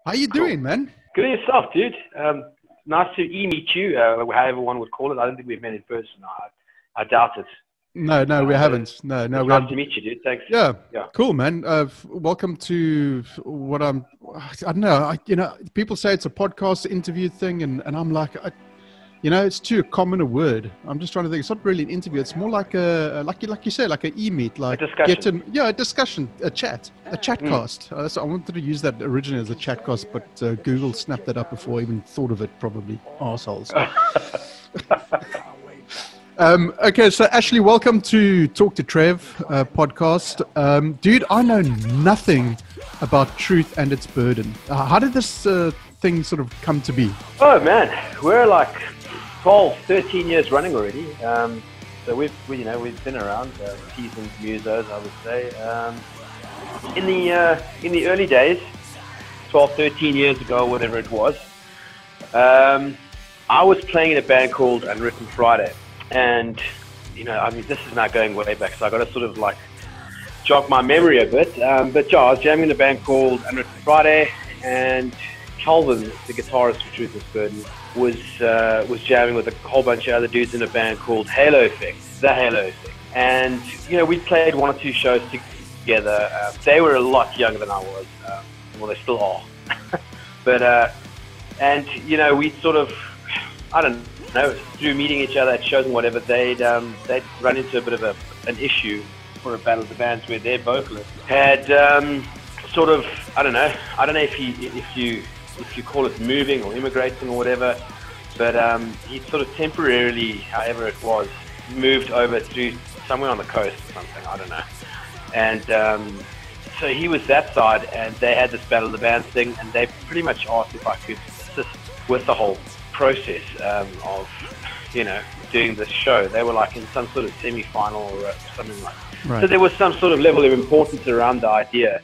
How you doing, man? Good yourself, dude. Nice to meet you, however one would call it. I don't think we've met in person. I doubt it. No, we haven't. No, we nice haven't. to meet you, dude. Thanks. Yeah, cool, man. Welcome to what I don't know. People say it's a podcast interview thing, and I'm like, it's too common a word. I'm just trying to think. It's not really an interview. It's more like like you say, like an e-meet, like a discussion. A discussion, a chatcast. So I wanted to use that originally as a chatcast, but Google snapped that up before I even thought of it. Probably arseholes. Okay, so Ashley, welcome to Talk to Trev podcast. Dude, I know nothing about truth and its burden. How did this thing sort of come to be? Oh man, we're like 12, 13 years running already. So we've been around, seasoned musos, I would say. In the early days, 12, 13 years ago, whatever it was, I was playing in a band called Unwritten Friday. And, this is now going way back, so I got to sort of like jog my memory a bit. But I was jamming in a band called Unwritten Friday, and Calvin, the guitarist for Truth and Burden, was jamming with a whole bunch of other dudes in a band called Halo Effect, the Halo Effect. And, we played one or two shows together. They were a lot younger than I was. Well, they still are. But, we sort of, I don't know, through meeting each other at shows and whatever, they'd run into a bit of an issue for a battle of the bands where their vocalist had sort of, I don't know if you call it moving or immigrating or whatever, but he sort of temporarily, however it was, moved over to somewhere on the coast or something, I don't know. And so he was that side, and they had this battle of the bands thing, and they pretty much asked if I could assist with the whole process of doing this show. They were like in some sort of semi-final or something like that. Right. So there was some sort of level of importance around the idea,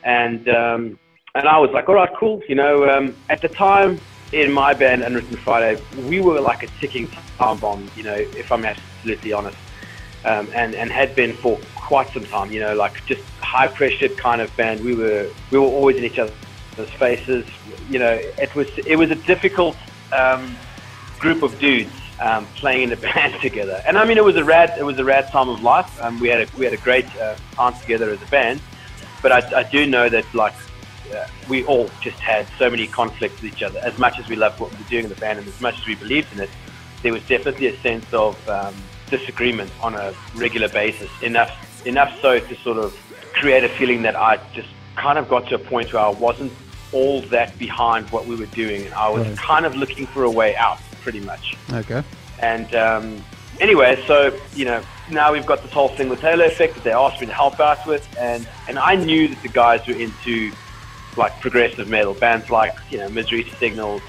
and I was like, all right, cool. At the time in my band Unwritten Friday, we were like a ticking time bomb, if I'm absolutely honest, and had been for quite some time, like just high pressured kind of band. We were always in each other's faces. It was a difficult group of dudes playing in a band together, and it was a rad time of life. We had a great time together as a band, but I do know that we all just had so many conflicts with each other. As much as we loved what we were doing in the band and as much as we believed in it, there was definitely a sense of disagreement on a regular basis, enough so to sort of create a feeling that I just kind of got to a point where I wasn't all that behind what we were doing, and I was kind of looking for a way out, pretty much. Okay. And anyway, so now we've got this whole thing with Halo Effect that they asked me to help out with, and I knew that the guys were into like progressive metal bands like Misery Signals,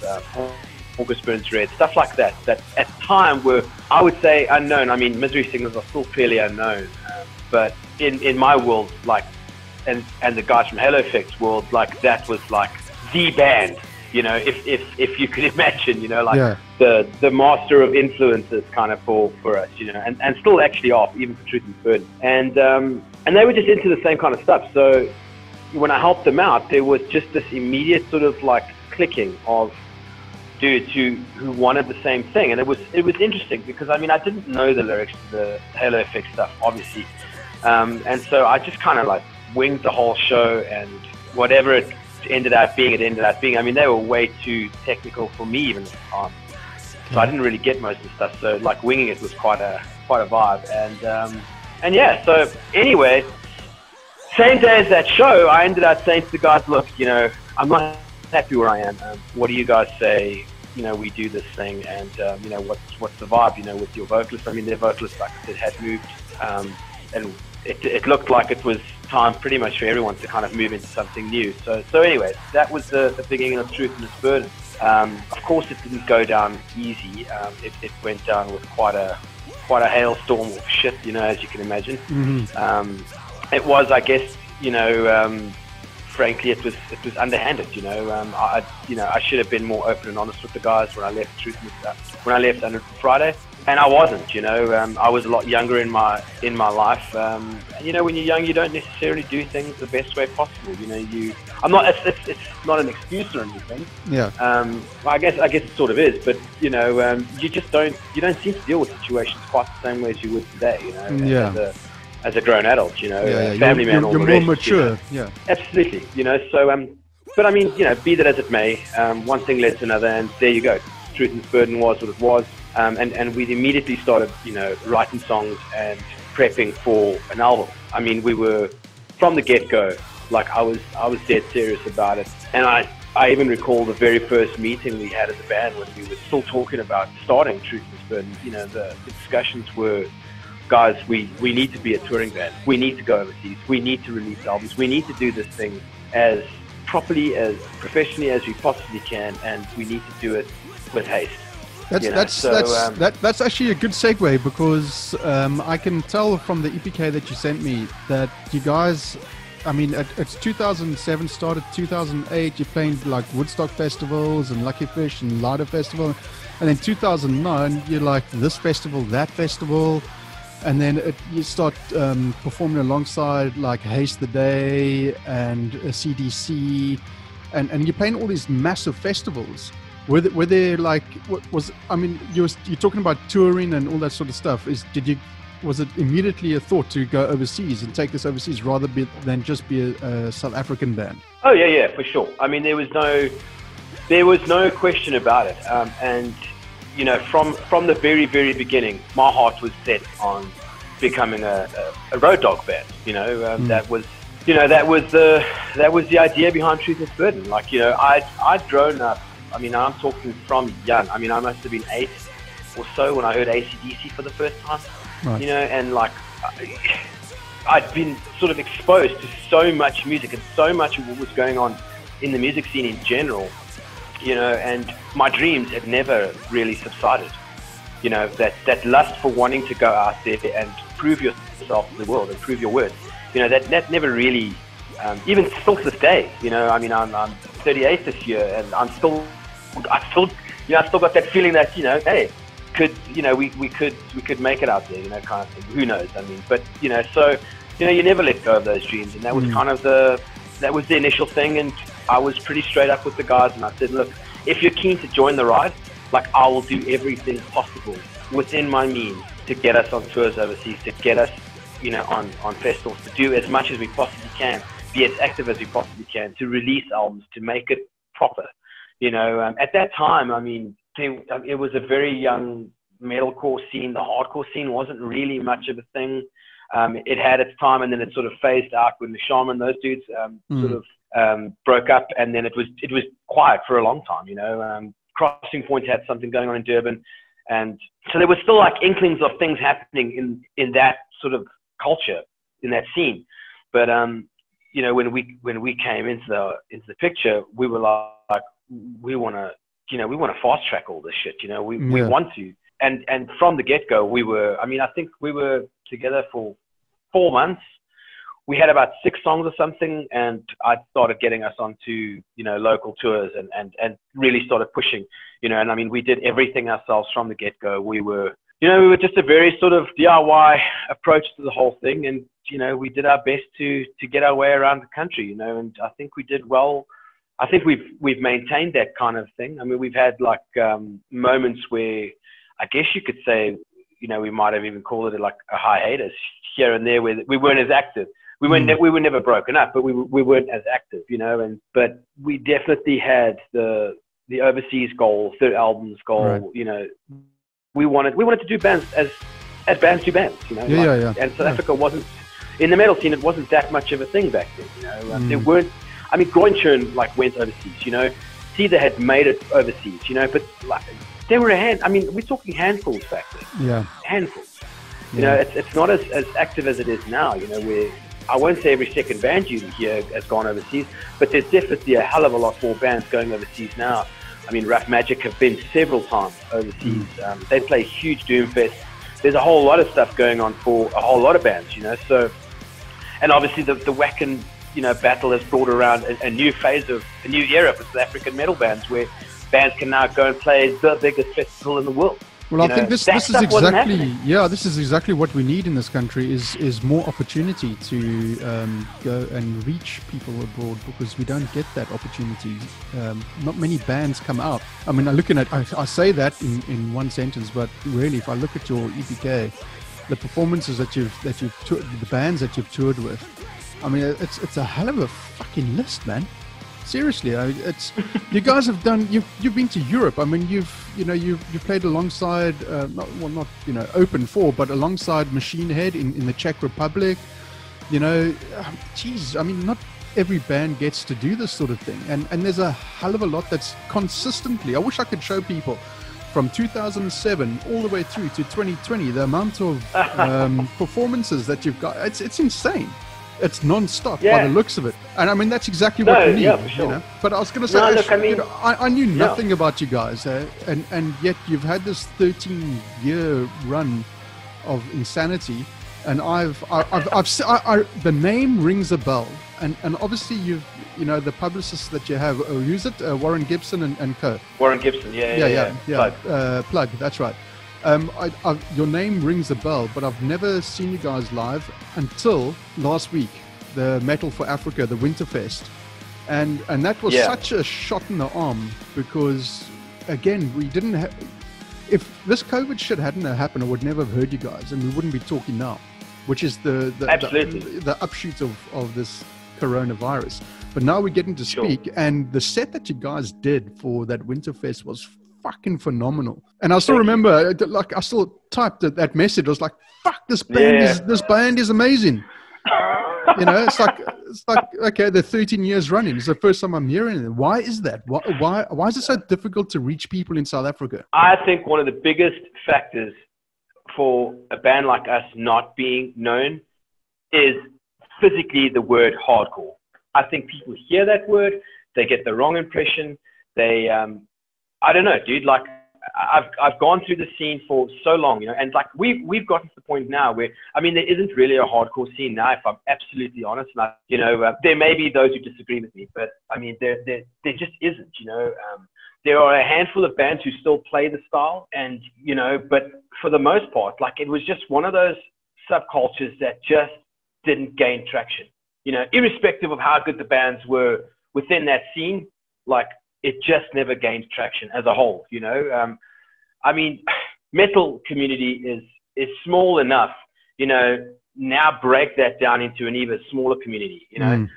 August Burns Red, stuff like that at the time were, I would say, unknown. Misery Signals are still fairly unknown, but in my world, and the guys from Halo Effect's world, that was like the band, if you could imagine, the master of influences kind of for us, and still actually are, even for Truth and Burden. And they were just into the same kind of stuff. So when I helped them out, there was just this immediate sort of like clicking of dudes who wanted the same thing. And it was interesting because I didn't know the lyrics to the Halo Effect stuff, obviously. And so I just kind of like winged the whole show, and whatever it ended up being, it ended up being. They were way too technical for me even at the time, so I didn't really get most of the stuff. So like winging it was quite a vibe. And yeah. So anyway, same day as that show, I ended up saying to the guys, look, I'm not happy where I am. What do you guys say? We do this thing, and what's the vibe? With your vocalist. Their vocalist, like I said, had moved, and it looked like it was time pretty much for everyone to kind of move into something new. So anyway, that was the beginning of Truth and its Burden. Of course, it didn't go down easy. It went down with quite a hailstorm of shit, as you can imagine. Mm-hmm. It was, I guess, frankly, it was underhanded. I should have been more open and honest with the guys when I left Truth and when I left Unwritten Friday. and I wasn't, you know. I was a lot younger in my life. And, you know, when you're young, you don't necessarily do things the best way possible. You know, I'm not. It's not an excuse or anything. Yeah. I guess it sort of is, but you know, you just don't seem to deal with situations quite the same way as you would today. You know, Yeah. As a grown adult, you know, family you're, man. You're more mature. You know? Yeah. Absolutely. You know, so but I mean, you know, be that as it may, one thing led to another, and there you go. Truth and Burden was what it was. And we immediately started, you know, writing songs and prepping for an album. I mean, we were from the get-go, like I was dead serious about it. And I even recall the very first meeting we had as a band when we were still talking about starting Truth and Burden. You know, the discussions were, guys, we need to be a touring band. We need to go overseas. We need to release albums. We need to do this thing as properly, as professionally as we possibly can, and we need to do it with haste. That's actually a good segue, because I can tell from the EPK that you sent me that you guys, I mean, it's 2007 started, 2008 you're playing like Woodstock festivals and Lucky Fish and Lighter Festival, and then 2009 you're like this festival, that festival, and then you start performing alongside like Haste the Day and CDC, and you're playing all these massive festivals. Were there like, I mean, you're talking about touring and all that sort of stuff. Was it immediately a thought to go overseas and take this overseas rather than just be a South African band? Oh yeah, for sure. I mean, there was no question about it. And you know, from the very, very beginning, my heart was set on becoming a road dog band. You know, that was the idea behind Truth and Burden. Like, you know, I'd grown up. I mean, I'm talking from young. I mean, I must have been 8 or so when I heard AC/DC for the first time. Right. You know, and like I'd been sort of exposed to so much music and so much of what was going on in the music scene in general. You know, and my dreams had never really subsided. You know, that lust for wanting to go out there and prove yourself to the world and prove your worth. You know, that never really, even still to this day. You know, I mean, I'm 38 this year, and I still got that feeling that, you know, hey, we could make it out there, you know, kind of thing. Who knows? I mean, but you know, so you know, you never let go of those dreams, and that was kind of the initial thing. And I was pretty straight up with the guys, and I said, look, if you're keen to join the ride, like, I will do everything possible within my means to get us on tours overseas, to get us, you know, on festivals, to do as much as we possibly can, be as active as we possibly can, to release albums, to make it proper. You know, at that time, I mean, it was a very young metalcore scene. The hardcore scene wasn't really much of a thing. It had its time, and then it sort of phased out when the Shaman, those dudes, sort of broke up, and then it was quiet for a long time. You know, Crossing Point had something going on in Durban, and so there was still like inklings of things happening in that sort of culture, in that scene. But you know, when we came into the picture, we were like, we want to fast track all this shit. You know, we want to. And from the get-go, I think we were together for 4 months. We had about 6 songs or something, and I started getting us onto, you know, local tours and really started pushing, you know. And I mean, we did everything ourselves from the get-go. We were just a very sort of DIY approach to the whole thing, and you know, we did our best to get our way around the country, you know, and I think we did well. I think we've maintained that kind of thing. I mean, we've had like moments where I guess you could say, you know, we might have even called it like a hiatus here and there, where we weren't as active. We were never broken up, but we weren't as active, you know. But we definitely had the overseas goal, 3rd albums goal. Right. You know, we wanted to do bands as bands do bands, you know. Yeah. And South Africa wasn't, in the metal scene, it wasn't that much of a thing back then, you know. There weren't. I mean, Groinchurn like went overseas, you know. Caesar had made it overseas, you know, but like there were I mean, we're talking handfuls back then. Yeah. Handfuls. You know, it's not as active as it is now, you know, where I won't say every second band you hear has gone overseas, but there's definitely a hell of a lot more bands going overseas now. I mean, Rough Magic have been several times overseas. They play huge Doomfest. There's a whole lot of stuff going on for a whole lot of bands, you know. So, and obviously the Wacken, you know, battle has brought around a new phase of a new era for South African metal bands, where bands can now go and play the biggest festival in the world. Well, I think this is exactly this is exactly what we need in this country is more opportunity to go and reach people abroad, because we don't get that opportunity. Not many bands come out. I mean, I say that in one sentence, but really, if I look at your EPK, the performances that you've toured, the bands that you've toured with, I mean, it's a hell of a fucking list, man. Seriously, it's you guys have done. You've been to Europe. I mean, you've played alongside not Open 4, but alongside Machine Head in the Czech Republic. Geez, I mean, not every band gets to do this sort of thing, and there's a hell of a lot that's consistently. I wish I could show people from 2007 all the way through to 2020 the amount of performances that you've got. It's insane. It's non-stop by the looks of it, and I mean that's exactly what we need. Yeah, for sure. But I was going to say, I knew nothing about you guys, and yet you've had this 13-year run of insanity, and the name rings a bell, and obviously the publicists that you have. Who's it? Warren Gibson and co. Warren Gibson, yeah. Plug. That's right. Your name rings a bell, but I've never seen you guys live until last week, the Metal4Africa, the Winterfest, and that was such a shot in the arm, because again, we didn't have. If this COVID shit hadn't happened, I would never have heard you guys, and we wouldn't be talking now, which is the upshoot of this coronavirus. But now we're getting to speak, and the set that you guys did for that Winterfest was fucking phenomenal. And I still remember, like, I still typed that message. I was like, "Fuck, this band is amazing." It's like okay, they're 13 years running. It's the first time I'm hearing it. Why is that? Why is it so difficult to reach people in South Africa? I think one of the biggest factors for a band like us not being known is physically the word hardcore. I think people hear that word, they get the wrong impression. They I don't know, dude. Like, I've gone through the scene for so long, and like we've gotten to the point now where, I mean, there isn't really a hardcore scene now, if I'm absolutely honest. And there may be those who disagree with me, but I mean, there just isn't. There are a handful of bands who still play the style, and but for the most part, like, it was just one of those subcultures that just didn't gain traction. Irrespective of how good the bands were within that scene, like, it just never gained traction as a whole. I mean, metal community is small enough, now break that down into an even smaller community, and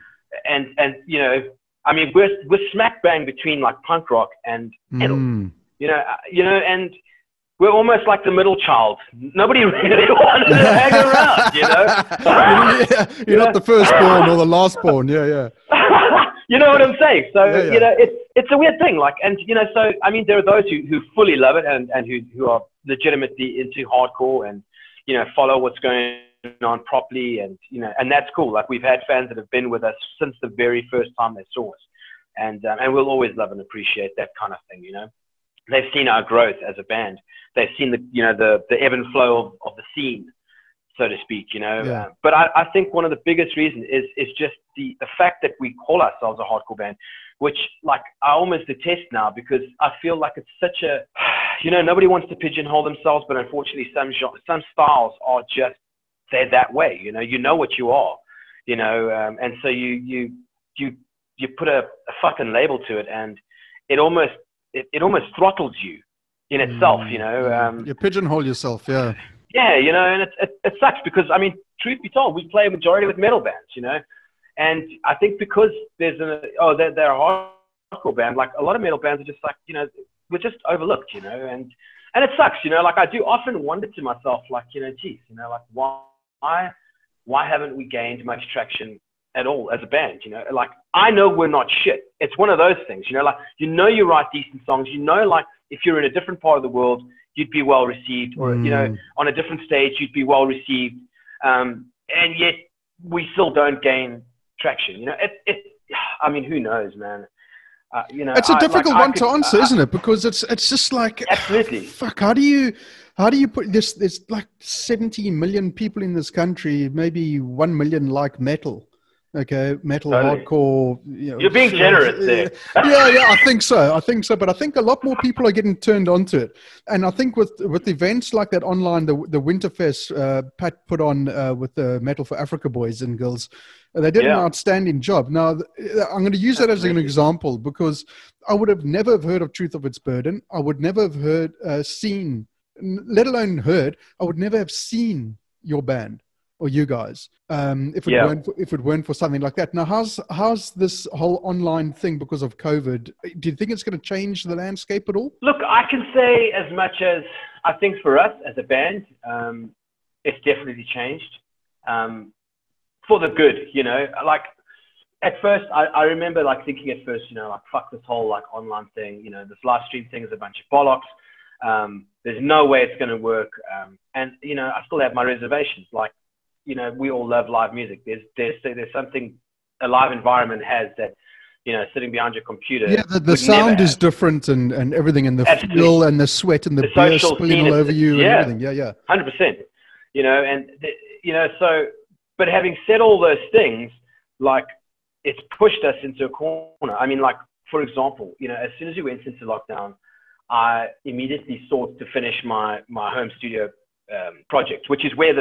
I mean, we're smack bang between like punk rock and metal, and we're almost like the middle child. Nobody really wanted to hang around, You're not the firstborn or the lastborn. Yeah. You know what I'm saying? So, it's a weird thing. Like, and, so, I mean, there are those who fully love it and who are legitimately into hardcore and, follow what's going on properly. And, and that's cool. Like, we've had fans that have been with us since the very first time they saw us. And we'll always love and appreciate that kind of thing, They've seen our growth as a band. They've seen the ebb and flow of the scene, so to speak, But I think one of the biggest reasons is just the fact that we call ourselves a hardcore band, which, like, I almost detest now, because I feel like it's such a, nobody wants to pigeonhole themselves, but unfortunately some styles are just, they're that way, you know what you are, and so you put a fucking label to it, and it almost throttles you in itself, You pigeonhole yourself, yeah. Yeah, and it sucks, because, I mean, truth be told, we play a majority with metal bands, and I think because there's they're a hardcore band, like, a lot of metal bands are just like, we're just overlooked, and it sucks, like, I do often wonder to myself, like, geez, like, why haven't we gained much traction at all as a band, like, I know we're not shit. It's one of those things, like, you write decent songs, like, if you're in a different part of the world, you'd be well received, or, on a different stage, you'd be well received. And yet we still don't gain traction. I mean, who knows, man? It's a difficult one to answer, isn't it? Because it's just like, absolutely. Fuck, how do you put this? There's like 70 million people in this country, maybe 1 million like metal. Okay, metal, Totally. hardcore. You know, You're being generous there. yeah, I think so. But I think a lot more people are getting turned onto it. And I think with events like that online, the Winterfest Pat put on with the Metal4Africa boys and girls, they did an outstanding job. Now, I'm going to use that as an example because I would have never have heard of Truth of Its Burden. I would never have heard, seen, let alone heard. I would never have seen your band or you guys, if it weren't for something like that. Now, how's this whole online thing because of COVID? Do you think it's going to change the landscape at all? Look, I can say as much as I think for us as a band, it's definitely changed for the good. You know, like at first, I remember like thinking at first, you know, like fuck this whole like online thing. You know, this live stream thing is a bunch of bollocks. There's no way it's going to work. And you know, I still have my reservations. Like, you know, we all love live music. There's something a live environment has that, you know, sitting behind your computer. Yeah, the sound is different and everything, and the feel and the sweat and the beer spilling all over you and everything. Yeah. 100%. You know, and you know, so, but having said all those things, like it's pushed us into a corner. I mean, like for example, you know, as soon as we went into lockdown, I immediately sought to finish my home studio project, which is where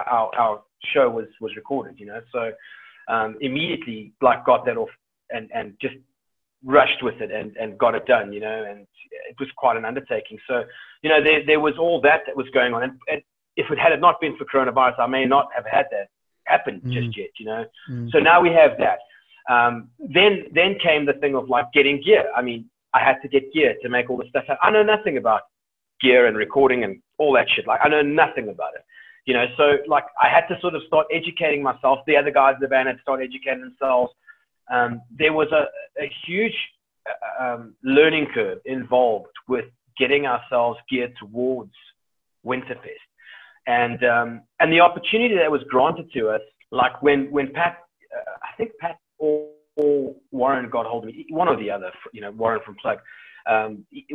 our show was recorded, you know. So immediately like got that off and just rushed with it and got it done, you know, and it was quite an undertaking. So, you know, there was all that was going on. And if it had not been for coronavirus, I may not have had that happen just yet, you know. So now we have that. Then came the thing of like getting gear. I mean, I had to get gear to make all the stuff. I know nothing about gear and recording and all that shit. Like I know nothing about it. You know, so like I had to sort of start educating myself. The other guys in the band had started educating themselves. There was a huge learning curve involved with getting ourselves geared towards Winterfest, and the opportunity that was granted to us, like when Pat, I think Pat or Warren got hold of me, one or the other, you know, Warren from Plug.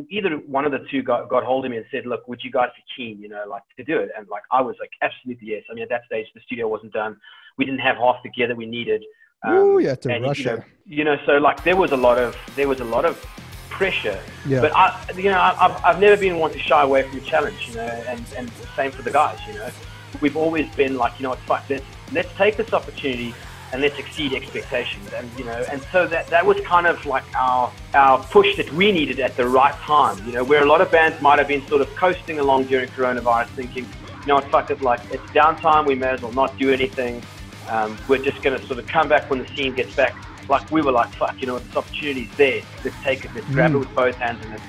Either one of the two got hold of me and said, look, would you guys be keen, you know, like to do it? And like, I was like, absolutely yes. I mean, at that stage, the studio wasn't done. We didn't have half the gear that we needed. You had to rush it. You know, so like there was a lot of pressure, but I've never been one to shy away from a challenge, you know, and the same for the guys, you know, we've always been like, you know what, fuck this, let's take this opportunity and let's exceed expectations. And, you know, and so that was kind of like our push that we needed at the right time, you know, where a lot of bands might have been sort of coasting along during coronavirus thinking, you know what, fuck it, like it's downtime, we may as well not do anything. We're just going to sort of come back when the scene gets back. Like we were like, fuck, you know, this opportunity's there. Let's take it, let's grab it with both hands and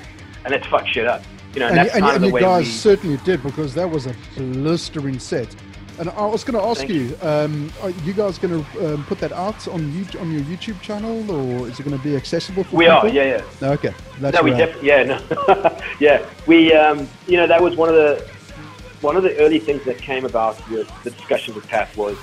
let's fuck shit up. You know, and that's kind of the way you guys certainly did, because that was a blistering set. And I was going to ask you, are you guys going to put that out on your YouTube channel, or is it going to be accessible for people? We are, yeah. Okay. That's we definitely, yeah. We, you know, that was one of the early things that came about with the discussion with Pat was,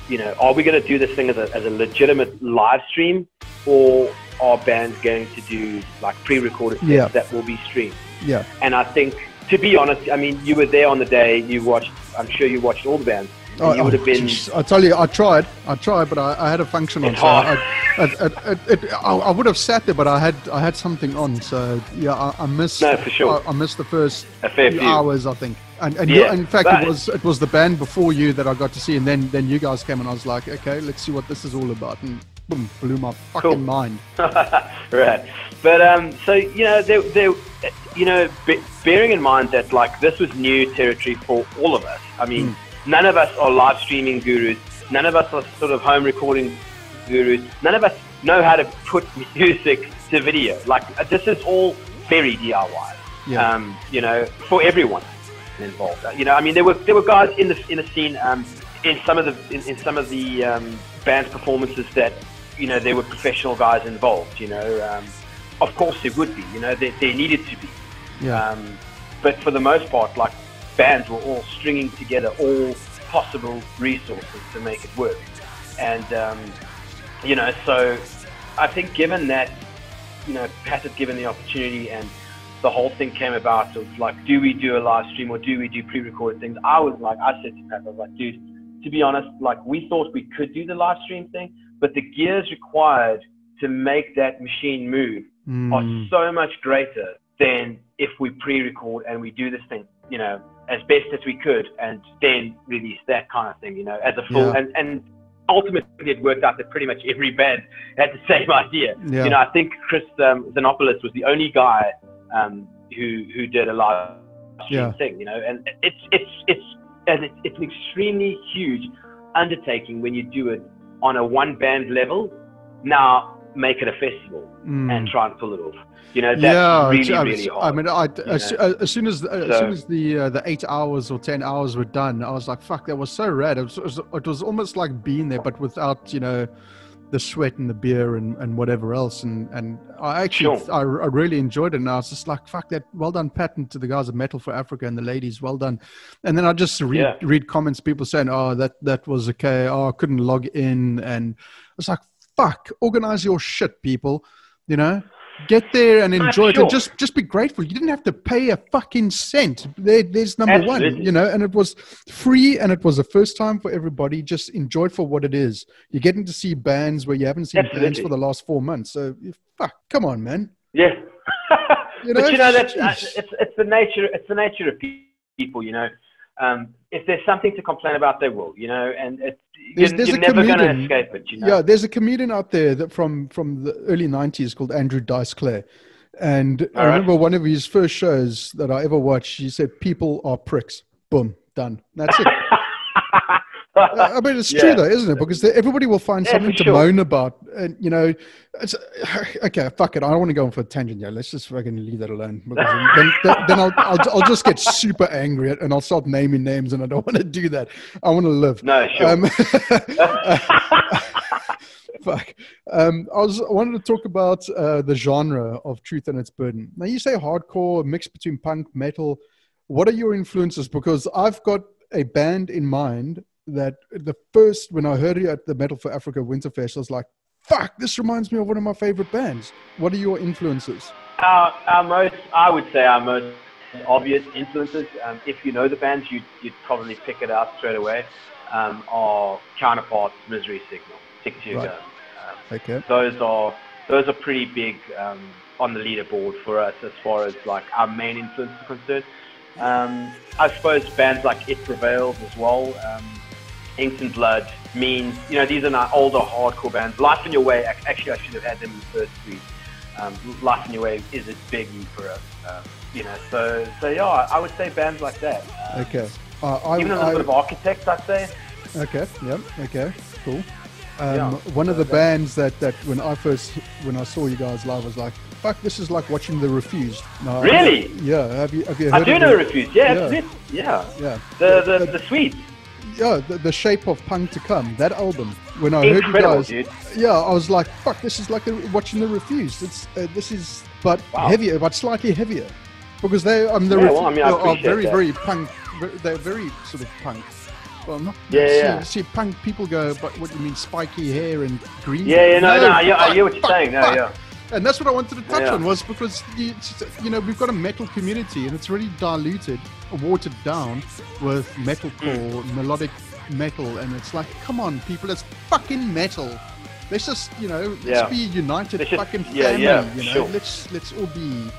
you know, are we going to do this thing as a legitimate live stream, or are bands going to do like pre-recorded sets that will be streamed? Yeah. And I think, to be honest, I mean, you were there on the day. I'm sure you watched all the bands. You would have been. I tell you, I tried, but I had a function on. It's so hard. I would have sat there, but I had something on. So yeah, I missed. No, for sure. I missed the first few hours, I think. And in fact, it was the band before you that I got to see, and then you guys came, and I was like, okay, let's see what this is all about, and boom, blew my fucking mind. Right, but so you know, there, you know, bearing in mind that like this was new territory for all of us. I mean, none of us are live streaming gurus. None of us are sort of home recording gurus. None of us know how to put music to video. Like this is all very DIY. Yeah. You know, for everyone involved. You know, I mean, there were guys in the scene, in some of the band's performances that, you know, there were professional guys involved. You know, of course there would be. You know, there needed to be. Yeah. But for the most part, like bands were all stringing together all possible resources to make it work. And you know, so I think given that, you know, Pat had given the opportunity and the whole thing came about of like, do we do a live stream or do we do pre-recorded things? I said to Pat, I was like, dude, to be honest, like we thought we could do the live stream thing, but the gears required to make that machine move are so much greater than if we pre-record and we do this thing, you know, as best as we could, and then release that kind of thing, you know, as a full, and ultimately it worked out that pretty much every band had the same idea. You know, I think Chris Xenopoulos was the only guy who did a live stream thing, you know, and it's an extremely huge undertaking when you do it on a one band level. Now make it a festival and try and pull it off. You know, that's really hard. I mean, as soon as the 8 hours or 10 hours were done, I was like, fuck, that was so rad. It was almost like being there, but without, you know, the sweat and the beer and whatever else. And I actually, I really enjoyed it. And I was just like, fuck that. Well done, Patton, to the guys at Metal4Africa and the ladies. Well done. And then I just read comments, people saying, oh, that was okay. Oh, I couldn't log in. And I was like, fuck, organize your shit, people, you know, get there and enjoy it, and just be grateful. You didn't have to pay a fucking cent. There's number one, you know, and it was free, and it was the first time for everybody. Just enjoy it for what it is. You're getting to see bands where you haven't seen bands for the last 4 months. So fuck, come on, man. Yeah. You know, but you know, it's the nature of people, you know. If there's something to complain about, they will, you know, and you're never going to escape it, you know. Yeah, there's a comedian out there that from the early 90s called Andrew Dice Clay. And I remember one of his first shows that I ever watched, he said, people are pricks. Boom, done. That's it. I mean, it's true though, isn't it? Because everybody will find something to moan about. And, you know, it's, okay, fuck it. I don't want to go on for a tangent here. Let's just fucking leave that alone. Because then I'll just get super angry and I'll start naming names, and I don't want to do that. I want to live. No, sure. Fuck. I wanted to talk about the genre of Truth and Its Burden. Now, you say hardcore, mix between punk, metal. What are your influences? Because I've got a band in mind that when I heard you at the Metal4Africa Winterfest, I was like, fuck, this reminds me of one of my favorite bands. What are your influences? I would say our most obvious influences, if you know the bands, you'd probably pick it out straight away, are Counterparts, Misery Signal, Tick to Your Gun. Okay. Those are pretty big on the leaderboard for us as far as like our main influence is concerned. I suppose bands like It Prevails as well, Inks and Blood, Means, you know, these are not older hardcore bands. Life in Your Way, actually I should have had them in the first three. Life in Your Way is a biggie for us, you know, so yeah, I would say bands like that. Okay. Even a little bit of Architects, I'd say. Okay, yep, okay, cool. One of the bands that when I saw you guys live, I was like, fuck, this is like watching The Refused. No, really? Yeah. Have you heard I do of know The Refused. Yeah. The Swedes. Yeah, the Shape of Punk to Come, that album. When I heard you guys, dude. Yeah, I was like, fuck, this is like watching The Refused. Heavier, but slightly heavier, because they are very, very punk. They're very sort of punk. Well, not see punk people go, but what do you mean, spiky hair and green? I hear what you're saying. And that's what I wanted to touch on, was because you know, we've got a metal community and it's really diluted, watered down with metalcore, melodic metal, and it's like, come on, people, it's fucking metal. Let's just, you know, let's be united, fucking family. You know, let's all be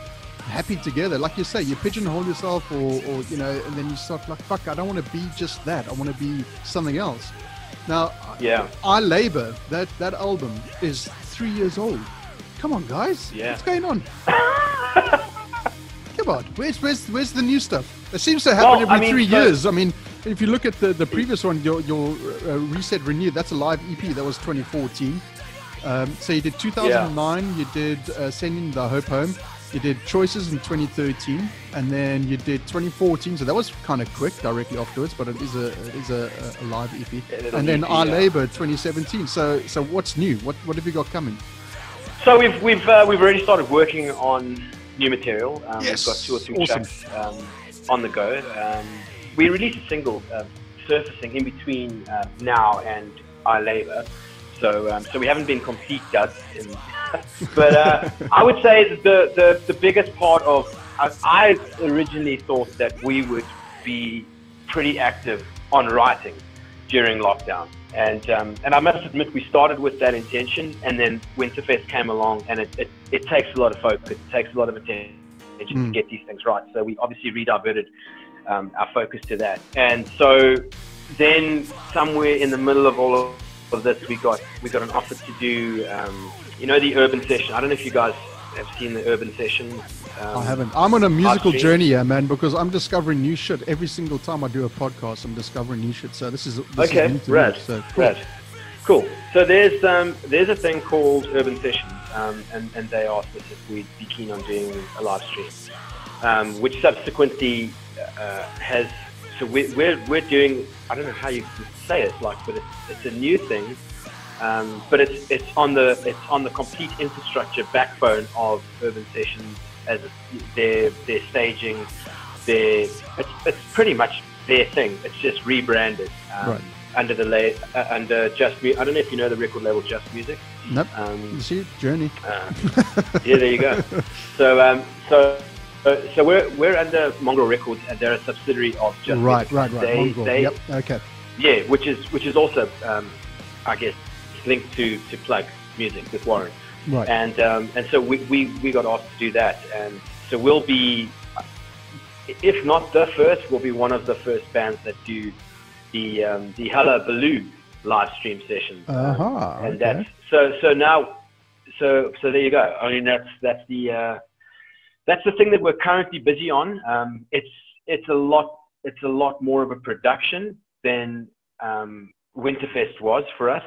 happy together. Like you say, you pigeonhole yourself, or you know, and then you start like, fuck, I don't want to be just that. I want to be something else. Now, I Labor, that album is 3 years old. Come on, guys. What's going on? Come on. Where's the new stuff? It seems to happen every 3 years. I mean, if you look at the previous one, your Reset Renewed, that's a live EP. That was 2014. So you did 2009. You did Sending the Hope Home. You did Choices in 2013, and then you did 2014. So that was kind of quick, directly afterwards. But it is a live EP. And then I Labor 2017. So what's new? What have you got coming? So we've already started working on new material. We've got 2 or 3 tracks on the go. We released a single surfacing in between now and I Labor. So we haven't been complete duds. But I would say that the biggest part of, I originally thought that we would be pretty active on writing. during lockdown. And I must admit, we started with that intention, and then Winterfest came along, and it takes a lot of focus, it takes a lot of attention to get these things right. So we obviously rediverted our focus to that. And so then somewhere in the middle of all of this, we got an offer to do, the urban session. I don't know if you guys have seen the urban session. I haven't. I'm on a musical journey here, man, because I'm discovering new shit every single time I do a podcast. I'm discovering new shit. So this is okay. New to Rad, me, so cool. Rad. Cool. So there's a thing called urban sessions, and they asked us if we'd be keen on doing a live stream, which subsequently has. So we're doing. I don't know how you say it, but it's a new thing. But it's on the complete infrastructure backbone of urban sessions, as their staging, it's pretty much their thing. It's just rebranded under Just Music. I don't know if you know the record label Just Music. Nope. You see, Journey. Yeah, there you go. So we're under Mongrel Records, and they're a subsidiary of Just Music. Right. Yep. Okay. Yeah, which is also I guess linked to Plug Music with Warren. Right. And so we got asked to do that, and so we'll be, if not the first, we'll be one of the first bands that do the Hullabaloo live stream sessions. And okay. so there you go. I mean, that's the thing that we're currently busy on. It's a lot more of a production than Winterfest was for us.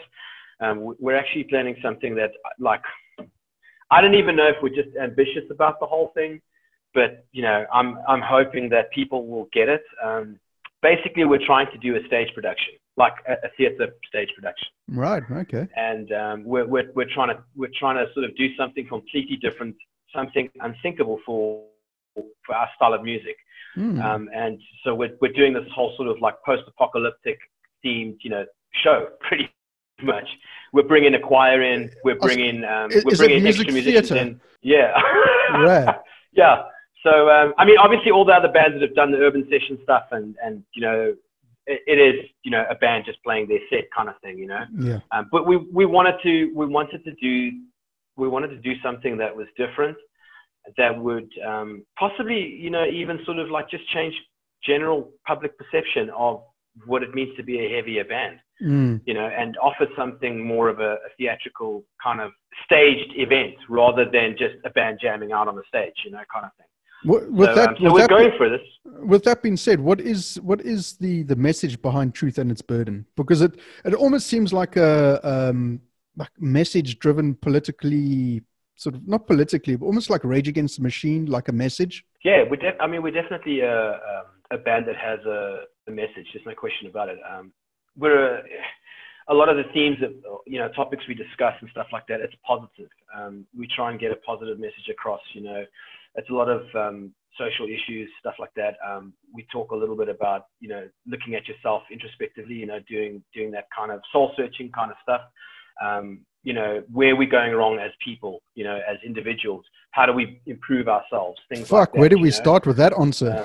We're actually planning something that, I don't even know if we're just ambitious about the whole thing, but I'm hoping that people will get it. Basically, we're trying to do a stage production, like a theater stage production. Right. Okay. And we're trying to sort of do something completely different, something unthinkable for our style of music. And so we're doing this whole sort of post-apocalyptic themed, show pretty much. We're bringing a choir in. We're bringing extra musicians in. Yeah. Right. Yeah. So I mean, obviously, all the other bands that have done the urban session stuff, and it is a band just playing their set kind of thing, Yeah. But we wanted to do something that was different, that would possibly even sort of just change general public perception of what it means to be a heavier band. And offer something more of a theatrical kind of staged event rather than just a band jamming out on the stage, kind of thing. We're going for this. With that being said, what is the message behind Truth and Its Burden? Because it almost seems like a message driven politically, sort of not politically, but almost like Rage Against the Machine, like a message. Yeah, we're definitely a band that has a message. There's no question about it. We're a lot of the themes that topics we discuss and stuff like that, it's positive. We try and get a positive message across. It's a lot of social issues, stuff like that. We talk a little bit about looking at yourself introspectively, doing that kind of soul searching kind of stuff. Where we're going wrong as people, as individuals. How do we improve ourselves? Things like that. Where do we start with that answer?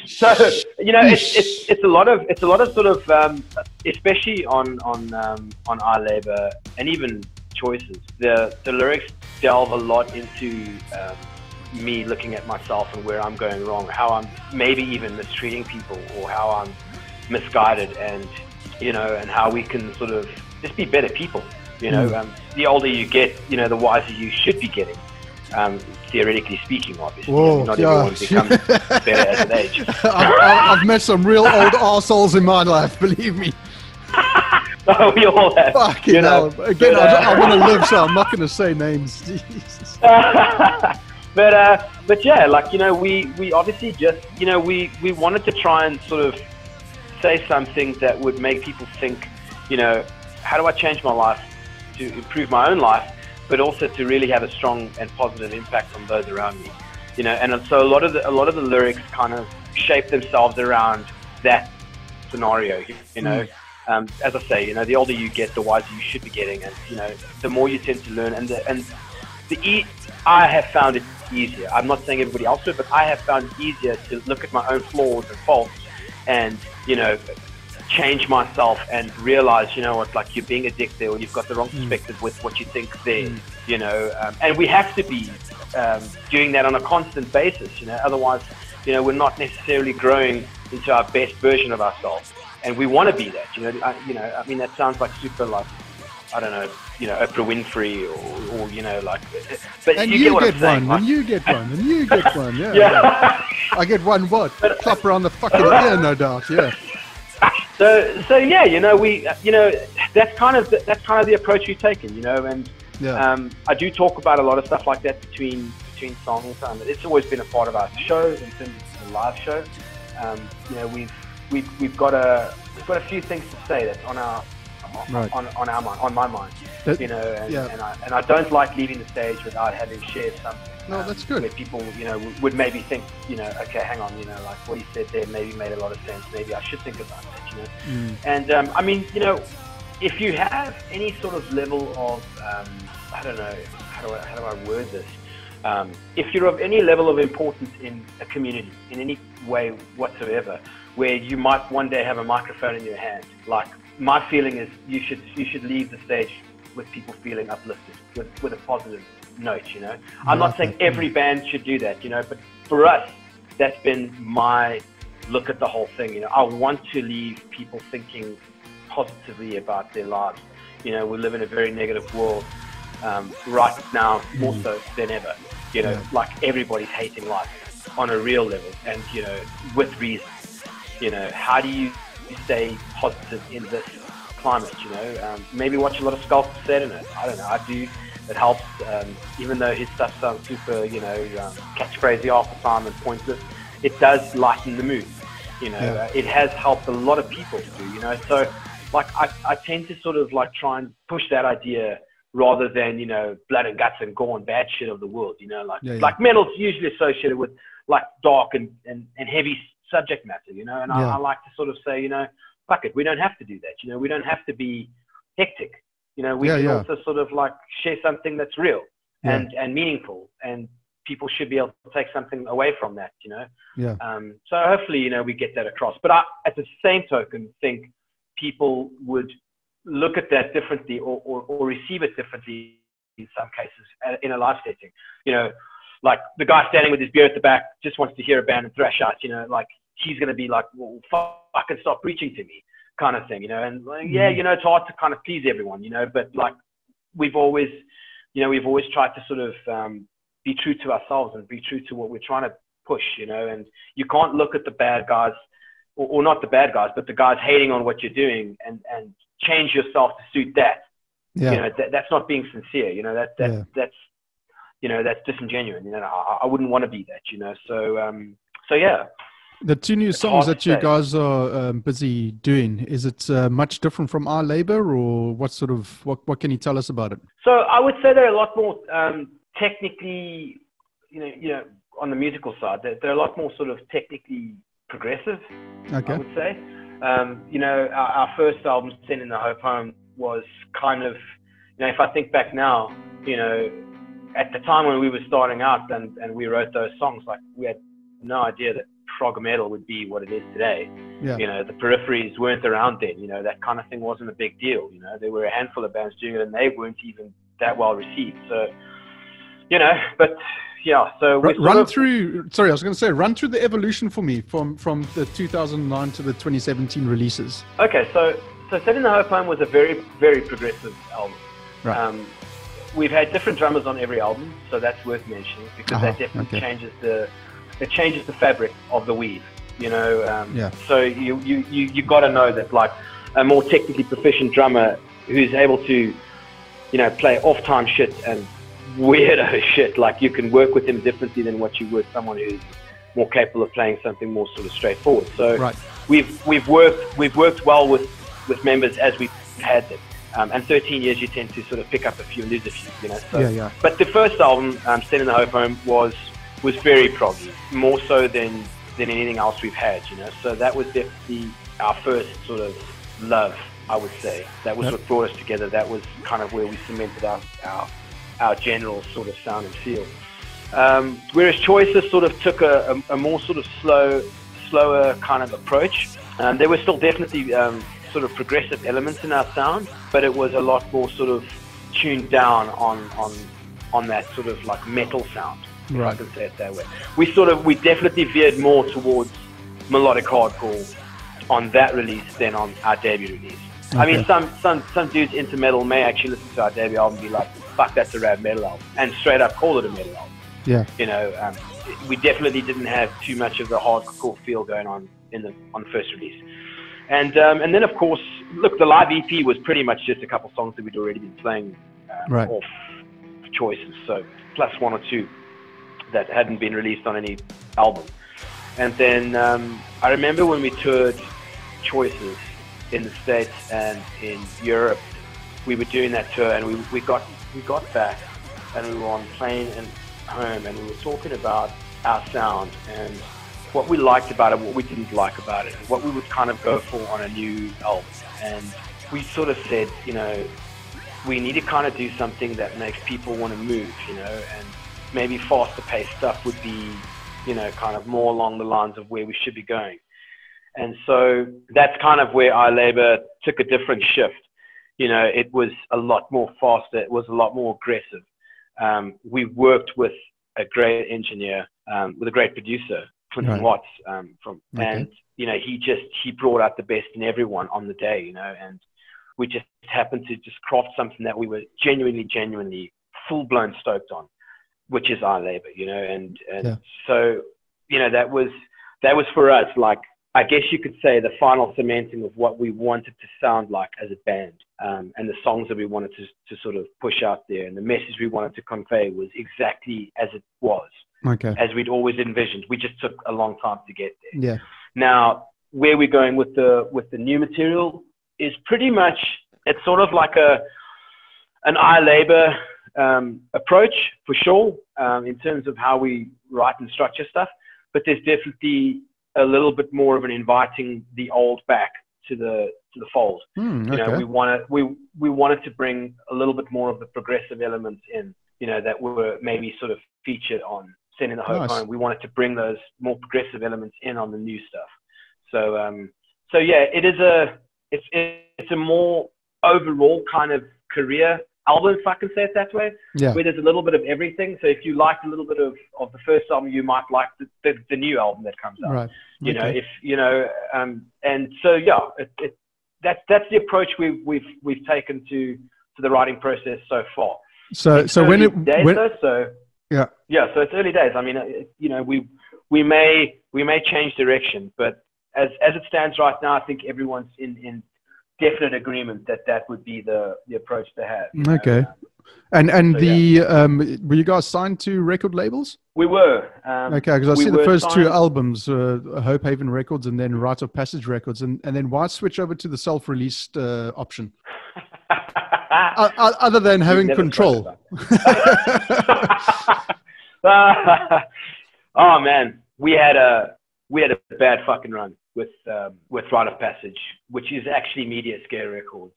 So it's a lot of sort of especially on our labor and even choices. The lyrics delve a lot into me looking at myself and where I'm going wrong, how I'm maybe even mistreating people, or how I'm misguided, and and how we can sort of just be better people. The older you get, the wiser you should be getting. Theoretically speaking, obviously. Whoa, not everyone becomes better as an age. I've met some real old arseholes in my life, believe me. Oh, we all have. Fucking hell. Again, I want to live, so I'm not going to say names. Jesus. But yeah, we obviously just, we wanted to try and sort of say something that would make people think, how do I change my life to improve my own life, but also to really have a strong and positive impact on those around me, and so a lot of the lyrics kind of shape themselves around that scenario, as I say, the older you get, the wiser you should be getting, and the more you tend to learn, I have found it easier. I'm not saying everybody else would, but I have found it easier to look at my own flaws and faults and, you know, change myself and realize, you know what, like you're being addicted or you've got the wrong perspective with what you think there, you know, and we have to be doing that on a constant basis, you know, otherwise, you know, we're not necessarily growing into our best version of ourselves, and we want to be that, you know. I mean, that sounds like super, like, I don't know, you know, Oprah Winfrey or you know, like, but and you get what I'm one, saying, and you get one, and you get one, yeah. Yeah. I get one what? Clap around the fucking ear, no doubt, yeah. So yeah, you know, that's kind of the approach we've taken, you know, and I do talk about a lot of stuff like that between songs. It's always been a part of our show in terms of the live show. You know, we've got a few things to say that's on our mind, on my mind, you know, and I don't like leaving the stage without having shared something. No, that's good. Where people, you know, would maybe think, you know, okay, hang on, you know, like what he said there maybe made a lot of sense. Maybe I should think about that, you know. And I mean, you know, if you have any sort of level of, I don't know, how do I word this? If you're of any level of importance in a community, in any way whatsoever, where you might one day have a microphone in your hand, like my feeling is you should leave the stage with people feeling uplifted, with a positive note, you know. I'm not saying every band should do that, you know, but for us, that's been my look at the whole thing, you know. I want to leave people thinking positively about their lives. You know, we live in a very negative world right now, more so than ever, you know, like everybody's hating life on a real level, and, you know, with reason. You know, how do you stay positive in this climate, you know? Maybe watch a lot of Sculptor Saturday. I don't know, I do. It helps, even though his stuff sounds super, you know, catchphrasey half the time and pointless, it does lighten the mood, you know. It has helped a lot of people too, you know. So, like, I tend to sort of, like, try and push that idea rather than, you know, blood and guts and gore and bad shit of the world, you know. Like, like metal's usually associated with, like, dark and heavy subject matter, you know. And I like to sort of say, you know, fuck it, we don't have to do that, you know. We don't have to be hectic. You know, we can also sort of, like, share something that's real and meaningful, and people should be able to take something away from that, you know. So hopefully, you know, we get that across. But I, at the same token, think people would look at that differently or receive it differently in some cases in a live setting. You know, like the guy standing with his beer at the back just wants to hear a band and thrash out, you know, like he's going to be like, well, fucking stop preaching to me, kind of thing, you know. And like, yeah, you know, it's hard to kind of please everyone, you know, but like we've always tried to sort of be true to ourselves and be true to what we're trying to push, you know. And you can't look at the bad guys, or not the bad guys, but the guys hating on what you're doing and change yourself to suit that. You know, that's not being sincere, you know. That's you know, that's disingenuous, you know. I wouldn't want to be that, you know. So yeah. The two new songs that you guys are busy doing, is it much different from Our Labor, or what sort of, what can you tell us about it? So I would say they're a lot more technically, you know, on the musical side, they're a lot more sort of technically progressive, I would say. You know, our first album, Send in the Hope Home, was kind of, you know, if I think back now, you know, at the time when we were starting out and we wrote those songs, like we had no idea that prog metal would be what it is today. You know, the peripheries weren't around then, you know, that kind of thing wasn't a big deal, you know. There were a handful of bands doing it and they weren't even that well received. So, you know, but yeah, so run through the evolution for me from the 2009 to the 2017 releases. Okay, so Send in the Hope Home was a very, very progressive album. Right. We've had different drummers on every album, so that's worth mentioning, because that definitely changes the fabric of the weave, you know. So you got to know that, like, a more technically proficient drummer who's able to, you know, play off-time shit and weirdo shit, like, you can work with him differently than what you would someone who's more capable of playing something more sort of straightforward. So we've worked well with members as we've had them. And 13 years, you tend to sort of pick up a few and lose a few, you know. So, but the first album, Send in the Hope Home, was very proggy, more so than anything else we've had, you know. So that was definitely our first sort of love, I would say. That was what brought us together. That was kind of where we cemented our general sort of sound and feel. Whereas Choices sort of took a more sort of slower kind of approach. There were still definitely sort of progressive elements in our sound, but it was a lot more sort of tuned down on that sort of like metal sound, if I can say it that way. We definitely veered more towards melodic hardcore on that release than on our debut release. Okay. I mean, some dudes into metal may actually listen to our debut album and be like, fuck, that's a rad metal album, and straight up call it a metal album. Yeah. You know, we definitely didn't have too much of the hardcore feel going on on the first release. And then, of course, look, the live EP was pretty much just a couple songs that we'd already been playing off choices, so plus one or two that hadn't been released on any album. And then I remember when we toured Choices in the States and in Europe, we were doing that tour, and we got back, and we were on plane and home, and we were talking about our sound and what we liked about it, what we didn't like about it, what we would kind of go for on a new album. And we sort of said, you know, we need to kind of do something that makes people want to move, you know, and maybe faster paced stuff would be, you know, kind of more along the lines of where we should be going. And so that's kind of where our labor took a different shift. You know, it was a lot more faster. It was a lot more aggressive. We worked with a great engineer, with a great producer, Clinton Watts, and, you know, he brought out the best in everyone on the day, you know, and we just happened to just craft something that we were genuinely full-blown stoked on, which is our labor, you know, and so, you know, that was for us, like, I guess you could say the final cementing of what we wanted to sound like as a band, and the songs that we wanted to sort of push out there, and the message we wanted to convey was exactly as it was, as we'd always envisioned. We just took a long time to get there. Yeah. Now, where we're going with the new material is pretty much, it's sort of like an labor approach for sure, in terms of how we write and structure stuff, but there's definitely a little bit more of an inviting the old back to the fold. You know, we wanted to bring a little bit more of the progressive elements in, you know, that were maybe sort of featured on Sending the Hope Home. We wanted to bring those more progressive elements in on the new stuff. So yeah, it's a more overall kind of career album, if I can say it that way, where there's a little bit of everything. So if you liked a little bit of the first album, you might like the new album that comes out. You know, if you know, and so yeah, that's the approach we've taken to the writing process so far. So it's early days. I mean, you know, we may change direction, but as it stands right now, I think everyone's in definite agreement that would be the approach to have. Okay. And so, were you guys signed to record labels? We were. Okay, because I see the first two albums, Hope Haven Records and then Rite of Passage Records, and then why switch over to the self-released option? Other than having control. Oh man, we had a bad fucking run with Rite of Passage, which is actually Mediaskare Records.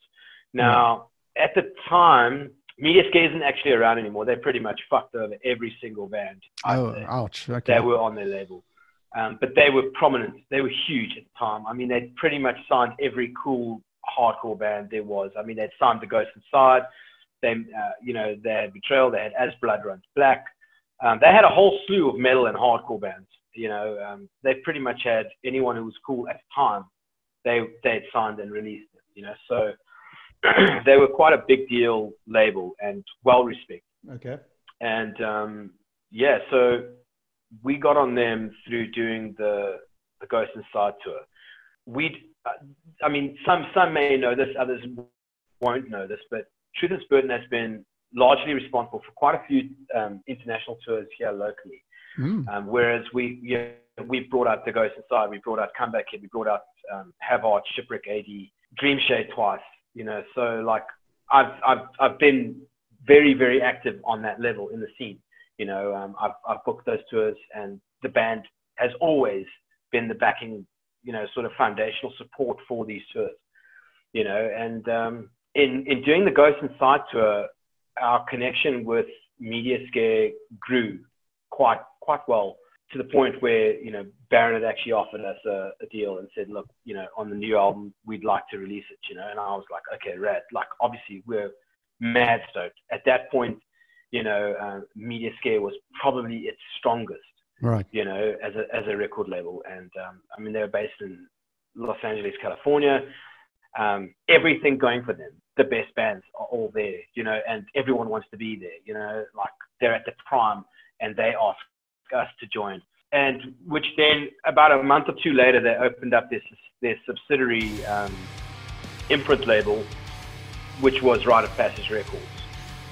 Now, at the time, Mediaskare isn't actually around anymore. They pretty much fucked over every single band ouch. Okay. that were on their label. But they were prominent. They were huge at the time. I mean, they pretty much signed every cool hardcore band there was. I mean, they'd signed The Ghost Inside. They, you know, they had Betrayal. They had As Blood Runs Black. They had a whole slew of metal and hardcore bands. You know, they pretty much had anyone who was cool at the time. They had signed and released it. You know, so they were quite a big deal label and well respected. Okay. And so we got on them through doing the Ghost Inside tour. I mean, some may know this, others won't know this, but Truth and Burden has been largely responsible for quite a few international tours here locally. Whereas we brought out The Ghost Inside, we brought out Comeback Kid, we brought out Havard, Shipwreck AD, Dreamshade twice. You know, so like I've been very, very active on that level in the scene. You know, I've booked those tours, and the band has always been the backing, you know, sort of foundational support for these tours. You know, and in doing the Ghost Inside tour, our connection with Mediaskare grew quite well to the point where, you know, Baron had actually offered us a deal and said, look, you know, on the new album, we'd like to release it, you know. And I was like, okay, rad. Like, obviously, we're mad stoked. At that point, you know, Mediaskare was probably its strongest, right? You know, as a record label. And I mean, they were based in Los Angeles, California. Everything going for them. The best bands are all there, you know, and everyone wants to be there, you know, like they're at the prime and they ask us to join. And which then about a month or two later, they opened up their subsidiary imprint label, which was Rite of Passage Records.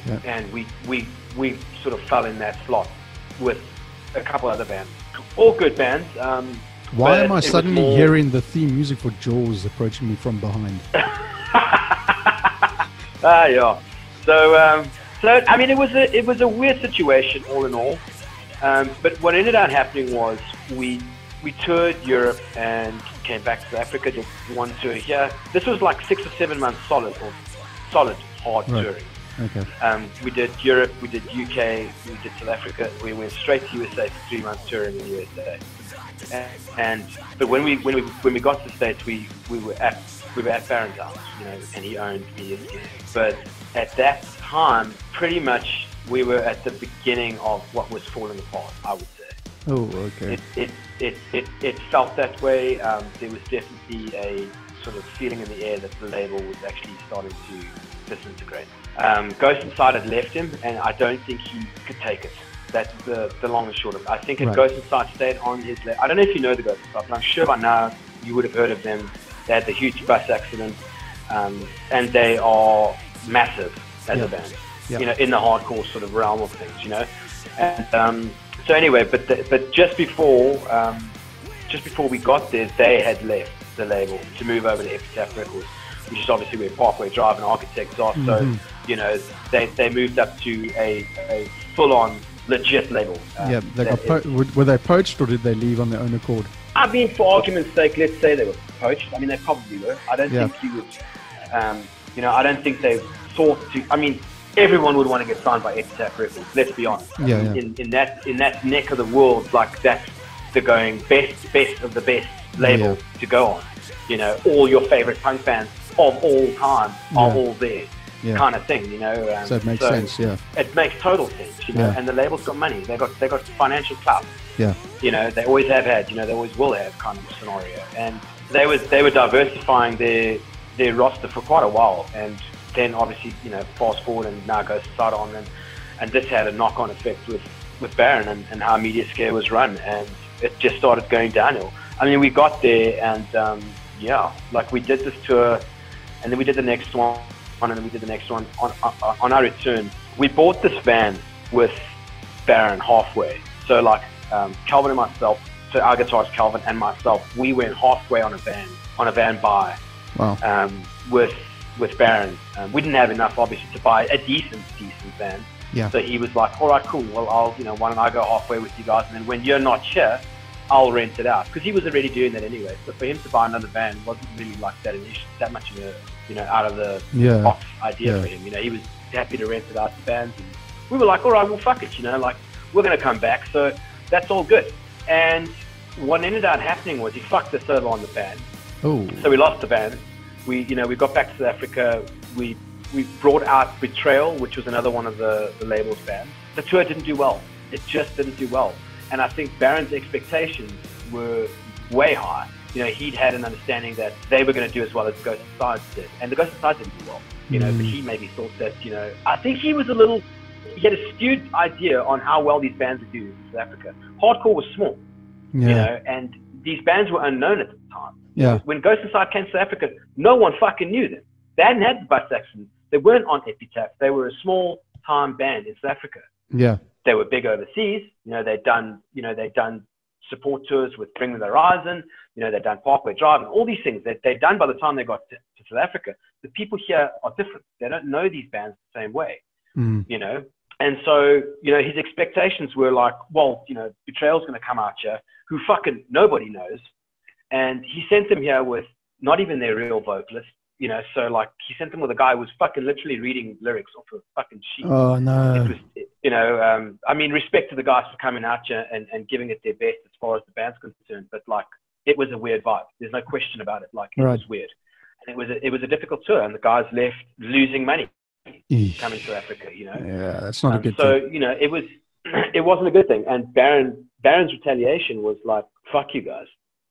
Yeah. And we sort of fell in that slot with a couple other bands, all good bands. Why am I suddenly hearing the theme music for Jaws approaching me from behind? Yeah. So I mean, it was a weird situation all in all. But what ended up happening was we toured Europe and came back to Africa, did one tour here. This was like 6 or 7 months solid hard touring. Okay. We did Europe, we did UK, we did South Africa. We went straight to USA for 3 months touring in the USA. But when we got to the States, we were at Baron's house, you know, and he owned Mediaskare. But at that time, pretty much we were at the beginning of what was falling apart, I would say. Oh, okay. It felt that way. There was definitely a sort of feeling in the air that the label was actually starting to disintegrate. Ghost Inside had left him, and I don't think he could take it. That's the long and short of it. I think if Ghost Inside stayed on his label, I don't know if you know the Ghost Inside, but I'm sure by now you would have heard of them. They had the huge bus accident, and they are massive as a band, you know, in the hardcore sort of realm of things, you know. And so anyway, but just before we got there, they had left the label to move over to Epitaph Records, which is obviously where Parkway Drive and Architects are. So, you know, they moved up to a full-on legit label. They got were they poached or did they leave on their own accord? I mean, for argument's sake, let's say they were poached. I mean, they probably were. I don't think you would, you know, I don't think they thought to, I mean, everyone would want to get signed by Epitaph Records, let's be honest. In that neck of the world, like that's the going best of the best label to go on. You know, all your favorite punk bands of all time are all there. Kind of thing, you know. So it makes sense, It makes total sense, you know. And the label's got money. They got financial clout. Yeah. You know, they always have had. You know, they always will have kind of scenario. And they were diversifying their roster for quite a while. And then obviously, you know, fast forward and now Ghost Inside on, and this had a knock-on effect with Baron and how Mediaskare was run, and it just started going downhill. I mean, we got there and like we did this tour, and then we did the next one. And then we did the next one. On our return, we bought this van with Baron halfway. So like Calvin and myself, so our guitarist Calvin and myself, we went halfway on a van buy. Wow. With Baron. We didn't have enough obviously to buy a decent van. Yeah. So he was like, all right, cool. Well, why don't I go halfway with you guys, and then when you're not here, I'll rent it out, because he was already doing that anyway. So for him to buy another van wasn't really like that much of a, you know, out of the box idea for him. You know, he was happy to rent it out to bands, and we were like, all right, well, fuck it, you know, like we're gonna come back, so that's all good. And what ended up happening was he fucked us over on the band. Oh. So we lost the band. We got back to South Africa. We brought out Betrayal, which was another one of the label's bands. The tour didn't do well. It just didn't do well. And I think Baron's expectations were way high. You know, he'd had an understanding that they were going to do as well as Ghost Inside did. And the Ghost Inside didn't do well, you know, but he maybe thought that, you know, I think he had a skewed idea on how well these bands would do in South Africa. Hardcore was small, you know, and these bands were unknown at the time. Yeah. When Ghost Inside came to South Africa, no one fucking knew them. They hadn't had the bus accident. They weren't on Epitaph. They were a small-time band in South Africa. Yeah. They were big overseas. You know, they'd done support tours with Bring Me the Horizon. You know, they'd done Parkway Drive and all these things that they'd done by the time they got to South Africa. The people here are different. They don't know these bands the same way, you know. And so, you know, his expectations were like, well, you know, Betrayal's going to come out here, who fucking nobody knows. And he sent them here with not even their real vocalist. You know, so like he sent them with a guy who was fucking literally reading lyrics off a fucking sheet. Oh no! you know, I mean, respect to the guys for coming out here and giving it their best as far as the band's concerned. But like, it was a weird vibe. There's no question about it. Like, it was weird. And it was a difficult tour, and the guys left losing money coming to Africa, you know. Yeah, that's not a good thing. So, you know, it wasn't a good thing. And Baron's retaliation was like, fuck you guys.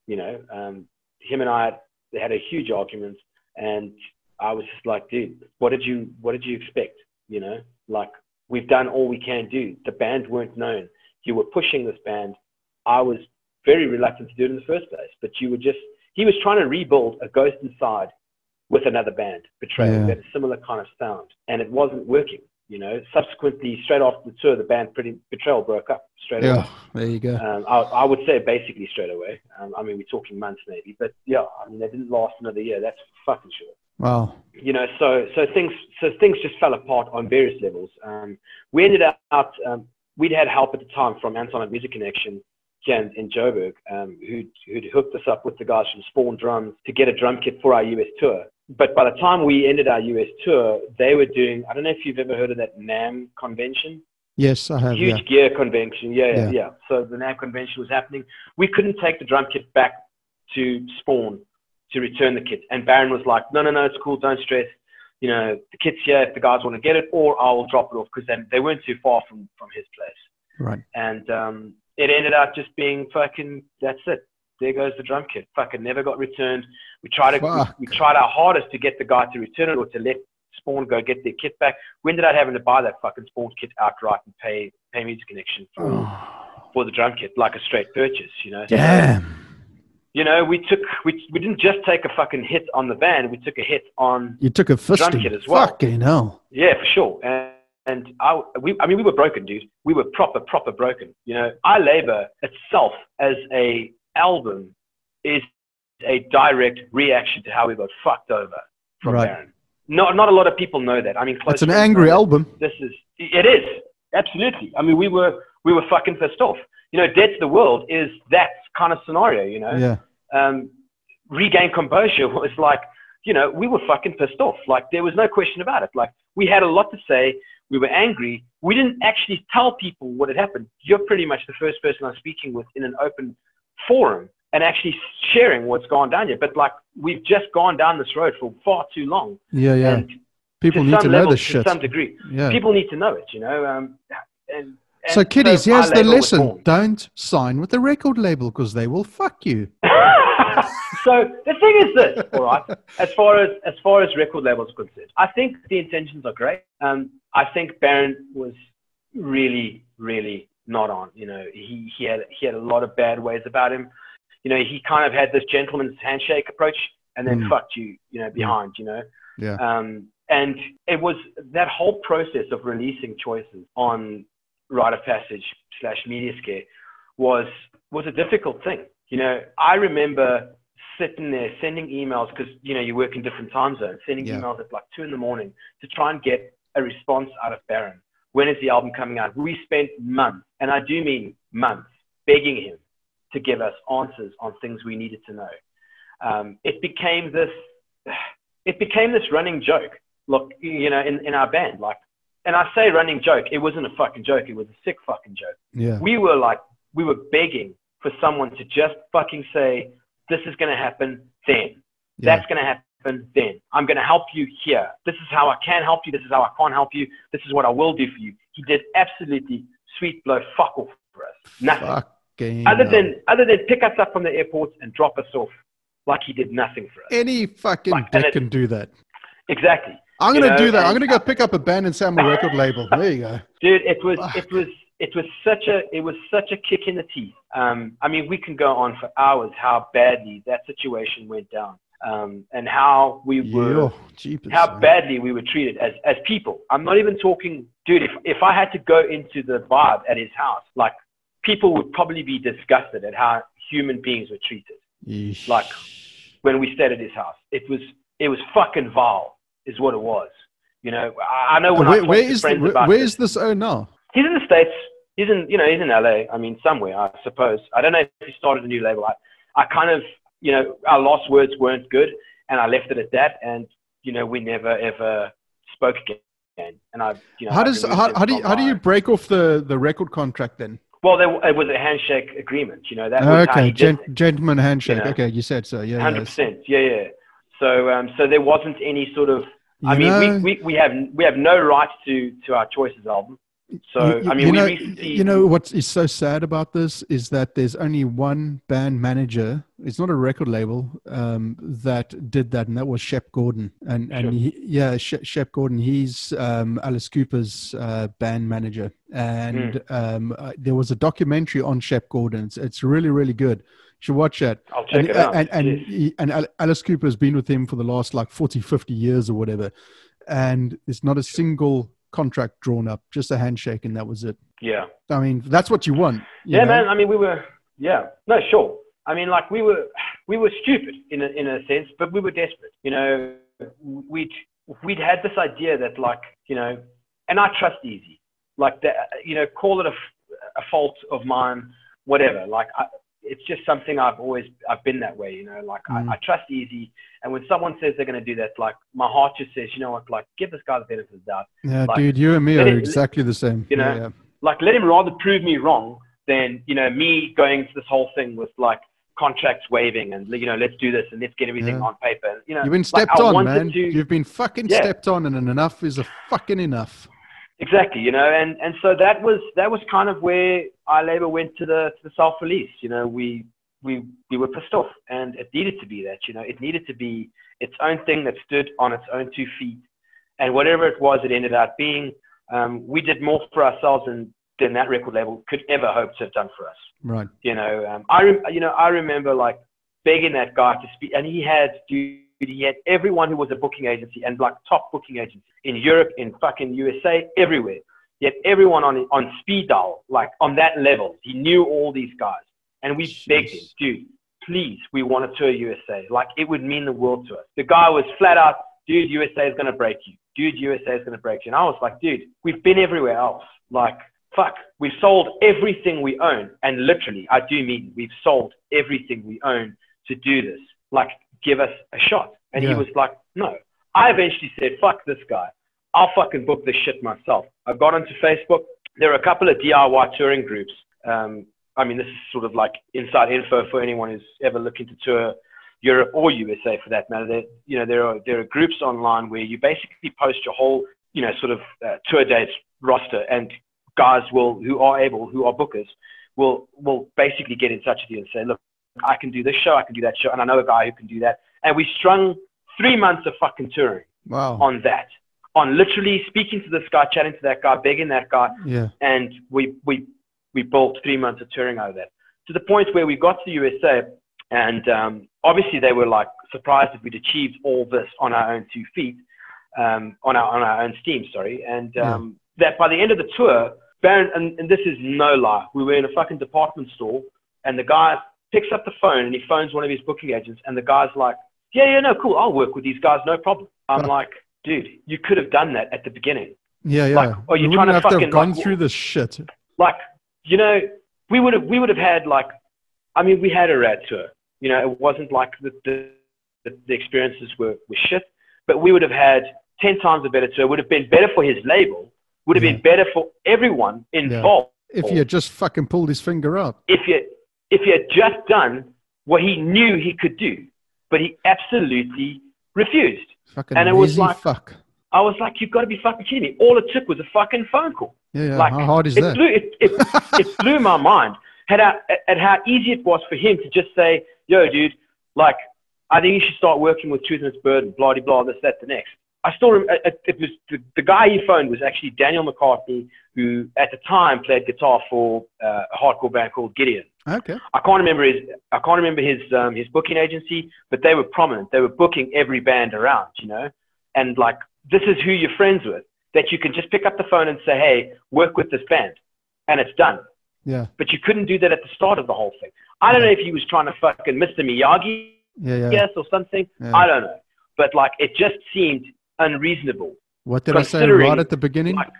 You know, him and I had a huge argument, and I was just like, dude, what did you expect? You know, like, we've done all we can do. The band weren't known. You were pushing this band. I was very reluctant to do it in the first place, but he was trying to rebuild a Ghost Inside with another band, Betrayal, that had a similar kind of sound, and it wasn't working. You know, subsequently, straight after the tour, the band Betrayal broke up straight away. There you go. I would say basically straight away. I mean, we're talking months maybe, but yeah, I mean, they didn't last another year. That's fucking sure. Wow. You know, so things just fell apart on various levels. We ended up, we'd had help at the time from Anton at Music Connection here in Joburg, who'd hooked us up with the guys from Spawn Drums to get a drum kit for our US tour. But by the time we ended our US tour, they were doing, I don't know if you've ever heard of that NAMM convention. Yes, I have. Huge gear convention. Yeah. So the NAMM convention was happening. We couldn't take the drum kit back to Spawn to return the kit. And Baron was like, no, it's cool. Don't stress. You know, the kit's here if the guys want to get it, or I will drop it off, because they weren't too far from his place. Right. And it ended up just being fucking, that's it. There goes the drum kit. Fucking never got returned. We tried our hardest to get the guy to return it, or to let Spawn go get their kit back. We ended up having to buy that fucking Spawn kit outright and pay Music Connection for the drum kit, like a straight purchase, you know. Damn. So, you know, we didn't just take a fucking hit on the band. We took a hit on you took a drum kit as well. Fucking hell. Yeah, for sure. And I mean, we were broken, dude. We were proper broken. You know, I Labor itself as a album is a direct reaction to how we got fucked over from Baron. Not a lot of people know that. I mean, it's an angry album. It is absolutely. I mean, we were fucking pissed off. You know, Dead to the World is that kind of scenario. You know, Regain Composure was like, you know, we were fucking pissed off. Like, there was no question about it. Like, we had a lot to say. We were angry. We didn't actually tell people what had happened. You're pretty much the first person I'm speaking with in an open forum and actually sharing what's gone down here. But like, we've just gone down this road for far too long. Yeah. And people need to know this shit. To some degree. Yeah. People need to know it, you know. So kiddies, here's the lesson. Don't sign with the record label, because they will fuck you. So the thing is this, all right, as far as record labels are concerned, I think the intentions are great. I think Baron was really, really not on. You know, he had a lot of bad ways about him. You know, he kind of had this gentleman's handshake approach, and then fucked you, you know, behind, you know. Yeah. And it was that whole process of releasing choices on Rite of Passage / Mediaskare was a difficult thing. You know, I remember sitting there sending emails, because, you know, you work in different time zones, sending emails at like 2 in the morning to try and get a response out of Baron. When is the album coming out? We spent months, and I do mean months, begging him to give us answers on things we needed to know. It became this running joke. Look, you know, in our band, like, and I say running joke, it wasn't a fucking joke. It was a sick fucking joke. Yeah. We were begging for someone to just fucking say, this is going to happen then. That's going to happen then. I'm going to help you here. This is how I can help you. This is how I can't help you. This is what I will do for you. He did absolutely sweet blow fuck off for us. Nothing. Other than pick us up from the airport and drop us off, like he did nothing for us. Any fucking dick can do that. Exactly. I'm going to do that. I'm going to go pick up a band and say I'm a record label. There you go. Dude, it was such a kick in the teeth. I mean, we can go on for hours how badly that situation went down, and how badly we were treated as people. I'm not even talking, dude. If I had to go into the vibe at his house, like, people would probably be disgusted at how human beings were treated. Yeesh. Like, when we stayed at his house, it was fucking vile, is what it was. You know, I know when I talk to friends about where is this now? He's in the States. He's in LA. I mean, somewhere, I suppose. I don't know if he started a new label. I kind of, you know, our last words weren't good, and I left it at that. And, you know, we never ever spoke again. and I, you know, how do you break off the record contract then? Well, it was a handshake agreement. You know, that was how he did it. Gentleman handshake. You know? Okay, you said so. Yeah, 100%. Yeah. So there wasn't any sort of. I mean, we have no right to our Choices album. So you know what is so sad about this is that there's only one band manager. It's not a record label that did that, and that was Shep Gordon. And Shep Gordon. He's Alice Cooper's band manager, and there was a documentary on Shep Gordon. It's really, really good. You should watch that. I'll check it out. And Alice Cooper has been with him for the last like 40, 50 years or whatever, and there's not a single contract drawn up, just a handshake, and that was it. Yeah. I mean, that's what you want. You know? Man. I mean, no, sure. I mean, like we were stupid in a sense, but we were desperate. You know, we'd had this idea that, like, you know, and I trust Easy, like that, you know, call it a fault of mine, whatever. Like, it's just something I've been that way, you know, like I trust Easy. And when someone says they're going to do that, like my heart just says, you know what, like give this guy the benefit of the doubt. Yeah, like, dude, you and me are exactly the same. You know, like let him rather prove me wrong than, you know, me going to this whole thing with like contracts waiving and, you know, let's do this and let's get everything on paper. And, you know, you've been stepped on, man. You've been fucking stepped on, and enough is a fucking enough. Exactly, you know, and so that was kind of where our labor went to the self-release. You know, we were pissed off, and it needed to be that. You know, it needed to be its own thing that stood on its own 2 feet, and whatever it was, it ended up being. We did more for ourselves than that record label could ever hope to have done for us. Right. You know, I remember like begging that guy to speak, and he had everyone who was a booking agency and like top booking agency in Europe, in fucking USA, everywhere. He had everyone on speed dial, like on that level. He knew all these guys, and we begged him, dude, please, we want to tour USA. Like it would mean the world to us. The guy was flat out, dude, USA is going to break you. Dude, USA is going to break you. And I was like, dude, we've been everywhere else. Like, fuck, we've sold everything we own. And literally, I do mean we've sold everything we own to do this. Like, give us a shot. And he was like, no. I eventually said, fuck this guy. I'll fucking book this shit myself. I got onto Facebook. There are a couple of DIY touring groups. I mean, this is sort of like inside info for anyone who's ever looking to tour Europe or USA for that matter. There are groups online where you basically post your whole, you know, sort of tour dates roster, and guys who are bookers will basically get in touch with you and say, look, I can do this show, I can do that show, and I know a guy who can do that. And we strung 3 months of fucking touring on that, on literally speaking to this guy, chatting to that guy, begging that guy, and we built 3 months of touring out of that, to the point where we got to the USA, and obviously they were like surprised that we'd achieved all this on our own 2 feet, on our own steam, sorry, and that by the end of the tour, Baron, and this is no lie, we were in a fucking department store, and the guy picks up the phone and he phones one of his booking agents, and the guy's like, no, cool, I'll work with these guys, no problem. I'm like, dude, you could have done that at the beginning. Like, are you trying to fucking have gone through this shit? Like, you know, we would have had like, I mean, we had a rad tour. You know, it wasn't like the experiences were shit, but we would have had 10 times a better tour. It would have been better for his label. Would have been better for everyone involved. If he had just fucking pulled his finger out. If he had just done what he knew he could do, but he absolutely refused. Fucking and it was like, fuck. I was like, you've got to be fucking kidding me. All it took was a fucking phone call. Like, how hard is that? It blew my mind at how easy it was for him to just say, yo, dude, like, I think you should start working with Truth and Its Burden, blah, blah, blah, this, that, the next. I still remember, it was the guy he phoned was actually Daniel McCartney, who at the time played guitar for a hardcore band called Gideon. Okay. I can't remember his booking agency, but they were prominent. They were booking every band around, you know, and like, this is who you're friends with, that you can just pick up the phone and say, hey, work with this band, and it's done. Yeah. But you couldn't do that at the start of the whole thing. I don't know if he was trying to fucking Mr. Miyagi, yes, or something. Yeah. I don't know. But like, it just seemed unreasonable. What did I say right at the beginning? Like,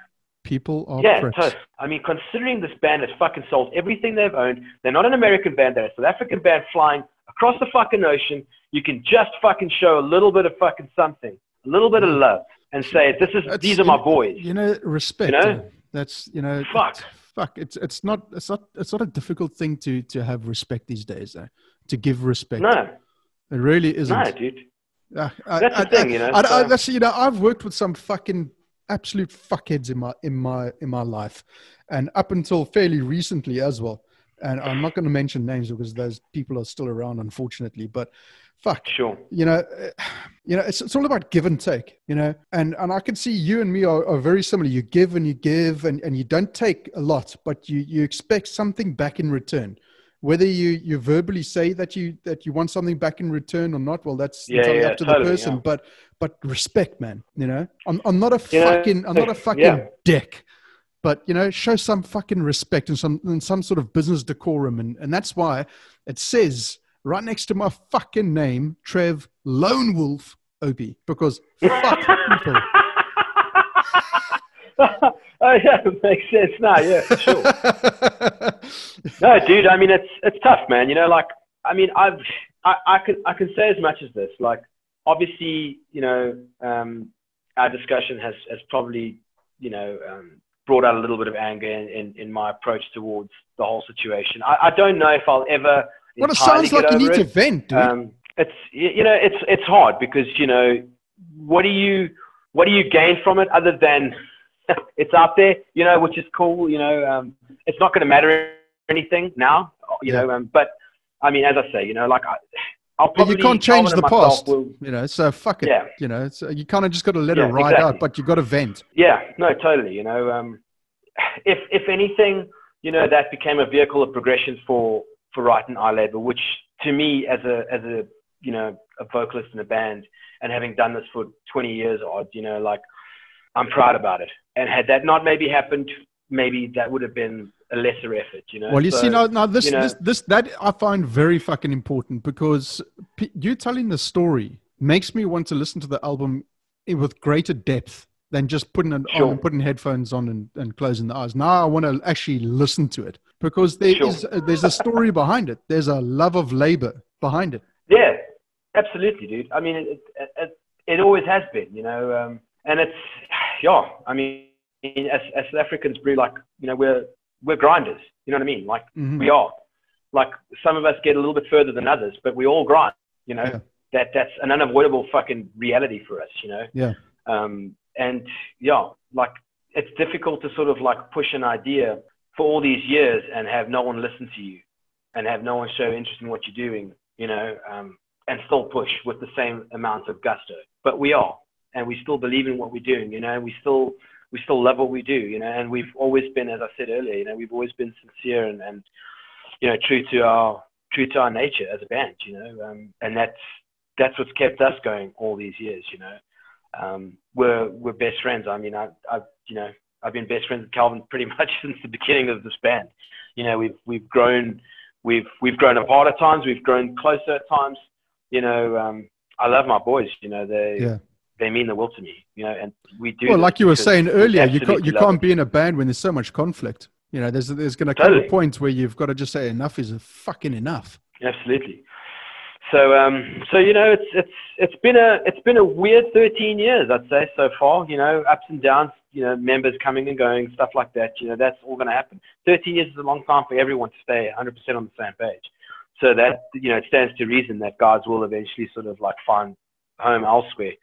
people are pricks. I mean, considering this band has fucking sold everything they've owned, they're not an American band, they're a South African band flying across the fucking ocean. You can just fucking show a little bit of fucking something, a little bit of love, and say, these are my boys. You know, respect. You know? That's, you know, fuck. It's not a difficult thing to have respect these days, though. To give respect. No. It really isn't. No, dude. That's the thing, you know. That's, you know, I've worked with some fucking absolute fuckheads in my life, and up until fairly recently as well. And I'm not going to mention names because those people are still around, unfortunately. But fuck, sure. You know, it's all about give and take. You know, and I can see you and me are very similar. You give and you don't take a lot, but you expect something back in return. Whether you verbally say that you want something back in return or not, well, that's entirely up to the person. Yeah. But respect, man. You know, I'm not a fucking dick, but you know, show some fucking respect and some sort of business decorum, and that's why it says right next to my fucking name, Trev Lone Wolf Opie, because fuck people. Oh yeah, it makes sense now. Yeah, for sure. No, dude. I mean, it's tough, man. You know, like, I mean, I can say as much as this. Like, obviously, you know, our discussion has probably, you know, brought out a little bit of anger in my approach towards the whole situation. I don't know if I'll ever. Well, it sounds like you need to vent, dude. It's, you know, it's hard because, you know, what do you gain from it other than it's out there, you know, which is cool, you know. It's not going to matter anything now, you know. But I mean, as I say, you know, like I'll probably. But you can't change the past, you know. So fuck it, you know. So you kind of just got to let it ride out, but you got to vent. Yeah, no, totally. You know, if anything, you know, that became a vehicle of progression for Right and I Labor, which to me, as a you know, a vocalist in a band, and having done this for 20 years odd, you know, like, I'm proud about it. And had that not maybe happened, maybe that would have been a lesser effort, you know. Well, you see, now this that I find very fucking important, because you telling the story makes me want to listen to the album with greater depth than just putting it on and putting headphones on and closing the eyes. Now I want to actually listen to it, because there's a story behind it. There's a love of labor behind it. Yeah, absolutely, dude. I mean, it always has been, you know. And it's, I mean, as South Africans, like, you know, we're grinders. You know what I mean? Like, we are. Like, some of us get a little bit further than others, but we all grind. You know, that's an unavoidable fucking reality for us. You know. Yeah. And like, it's difficult to sort of like push an idea for all these years and have no one listen to you, and have no one show interest in what you're doing. You know, and still push with the same amount of gusto. But we are. And we still believe in what we're doing, you know, and we still love what we do, you know, and we've always been, as I said earlier, you know, we've always been sincere and you know, true to our nature as a band, you know, and that's what's kept us going all these years, you know. We're best friends. I mean, I've been best friends with Calvin pretty much since the beginning of this band. You know, we've grown apart at times, we've grown closer at times, you know. I love my boys, you know, they mean the world to me, you know, and we do. Well, like you were saying earlier, you can't be in a band when there's so much conflict. You know, there's going to come a point where you've got to just say enough is fucking enough. Absolutely. So you know, it's been a weird 13 years, I'd say, so far. You know, ups and downs. You know, members coming and going, stuff like that. You know, that's all going to happen. 13 years is a long time for everyone to stay 100% on the same page. So that, you know, it stands to reason that guys will eventually sort of like find home elsewhere.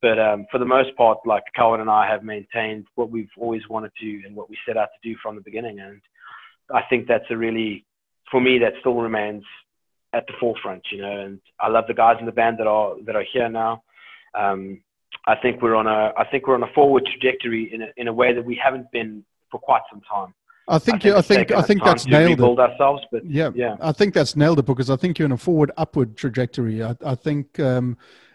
But for the most part, like, Calvin and I have maintained what we've always wanted to and what we set out to do from the beginning. And I think that's for me, that still remains at the forefront, you know. And I love the guys in the band that are here now. I think we're on a forward trajectory in a way that we haven't been for quite some time. I think that's nailed it. Ourselves, but yeah, I think that's nailed it, because I think you're in a upward trajectory. I think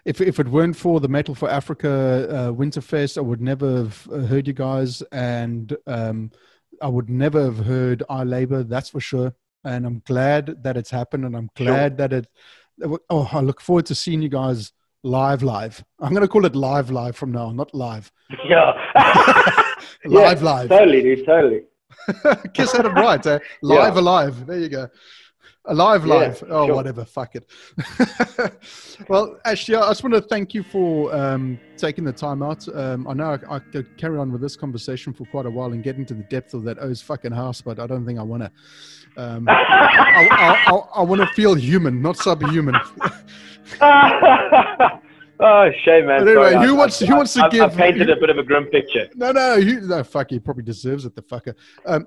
if it weren't for the Metal4Africa Winterfest, I would never have heard you guys, and I would never have heard I Labor. That's for sure. And I'm glad that it's happened, and I'm glad that I look forward to seeing you guys live. I'm going to call it live from now, not live. Yeah. live. Totally, dude. Totally. Kiss at him right. Alive. There you go. Live. Oh, sure. whatever. Fuck it. Well, Ash, yeah, I just want to thank you for taking the time out. I know I could carry on with this conversation for quite a while and get into the depth of that O's fucking house, but I don't think I want to. I want to feel human, not subhuman. Oh, shame, man. But anyway, Sorry, who wants to give? I painted a bit of a grim picture. No, fuck, he probably deserves it, the fucker.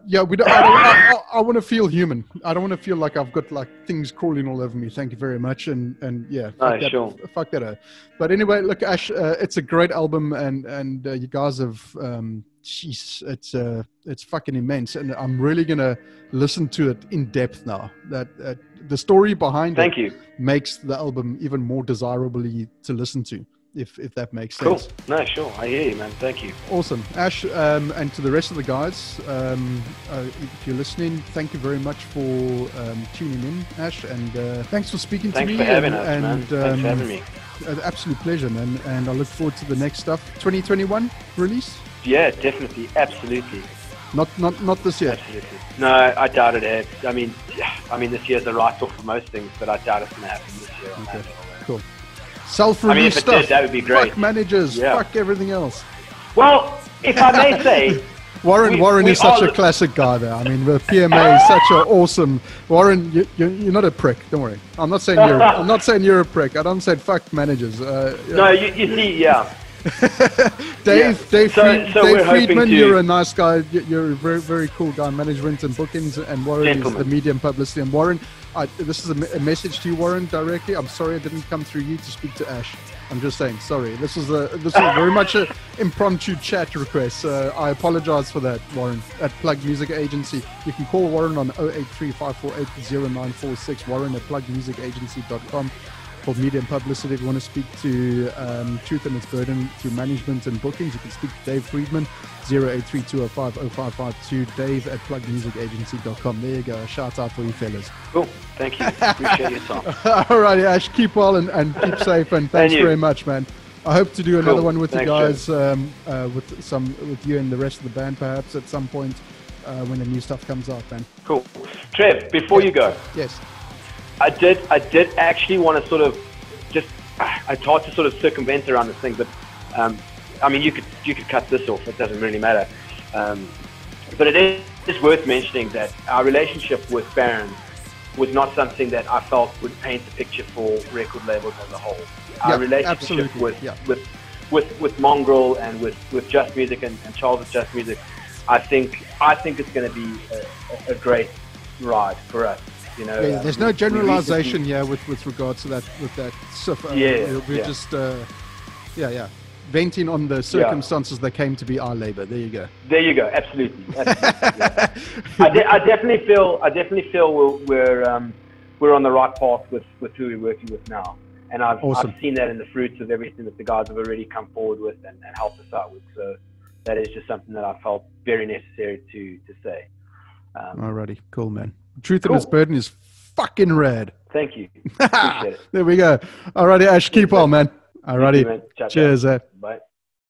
Yeah, I want to feel human. I don't want to feel like I've got like things crawling all over me. Thank you very much, and yeah, fuck that. But anyway, look, Ash, it's a great album, and you guys have, jeez, it's fucking immense, and I'm really gonna listen to it in depth now. That the story behind Thank you. makes the album even more desirably to listen to, if that makes sense. Cool. No, sure. I hear you, man. Thank you. Awesome. Ash, and to the rest of the guys, if you're listening, thank you very much for tuning in, Ash, and thanks for speaking to me. Thanks for having us, man. Thanks for having me. An absolute pleasure, man, and I look forward to the next stuff. 2021 release? Yeah, definitely. Absolutely. Not this year. Absolutely. No, I doubt it. I mean, this year's a write-off for most things, but I doubt it's going to happen this year. Okay, cool. Self-release stuff. Did, that would be great. Fuck managers. Yeah. Fuck everything else. Well, if I may say, Warren is such a classic guy there. I mean, the PMA is such an awesome. Warren, you're not a prick. Don't worry. I'm not saying you're a prick. I don't say fuck managers. No, you see, yeah. Dave Friedman, to... you're a nice guy. You're a very, very cool guy. Management and bookings, and Warren is the media and publicity. And Warren, this is a message to you, Warren, directly. I'm sorry I didn't come through you to speak to Ash. I'm just saying, sorry. This is very much an impromptu chat request. I apologize for that, Warren. At Plug Music Agency, you can call Warren on 083-548-0946. Warren at plugmusicagency.com. For media and publicity. If you want to speak to Truth and Its Burden through management and bookings, you can speak to Dave Friedman, 083-205-0552, Dave at plugmusicagency.com. There you go. A shout out for you fellas. Cool. Thank you. Appreciate your time. All righty, Ash. Keep well and keep safe, and thanks very much, man. I hope to do another one with you guys, with you and the rest of the band, perhaps at some point when the new stuff comes out, man. Cool. Trev, before you go. Yes. I did actually want to sort of it's hard to sort of circumvent around this thing, but I mean, you could cut this off. It doesn't really matter. But it is worth mentioning that our relationship with Baron was not something that I felt would paint the picture for record labels as a whole. Our relationship with Mongrel and with Just Music and Charles at Just Music, I think it's going to be a great ride for us. You know, there's no generalization here with regards to that. With that stuff, we're just venting on the circumstances that came to be our labor. There you go. There you go. Absolutely. I definitely feel we're on the right path with who we're working with now, and I've seen that in the fruits of everything that the guys have already come forward with and helped us out with. So that is just something that I felt very necessary to say. Alrighty, cool, man. Truth and Its Burden is fucking rad. Thank you. Appreciate it. There we go. Alrighty, Ash, keep well, man. Alrighty. You, man. Cheers. Bye.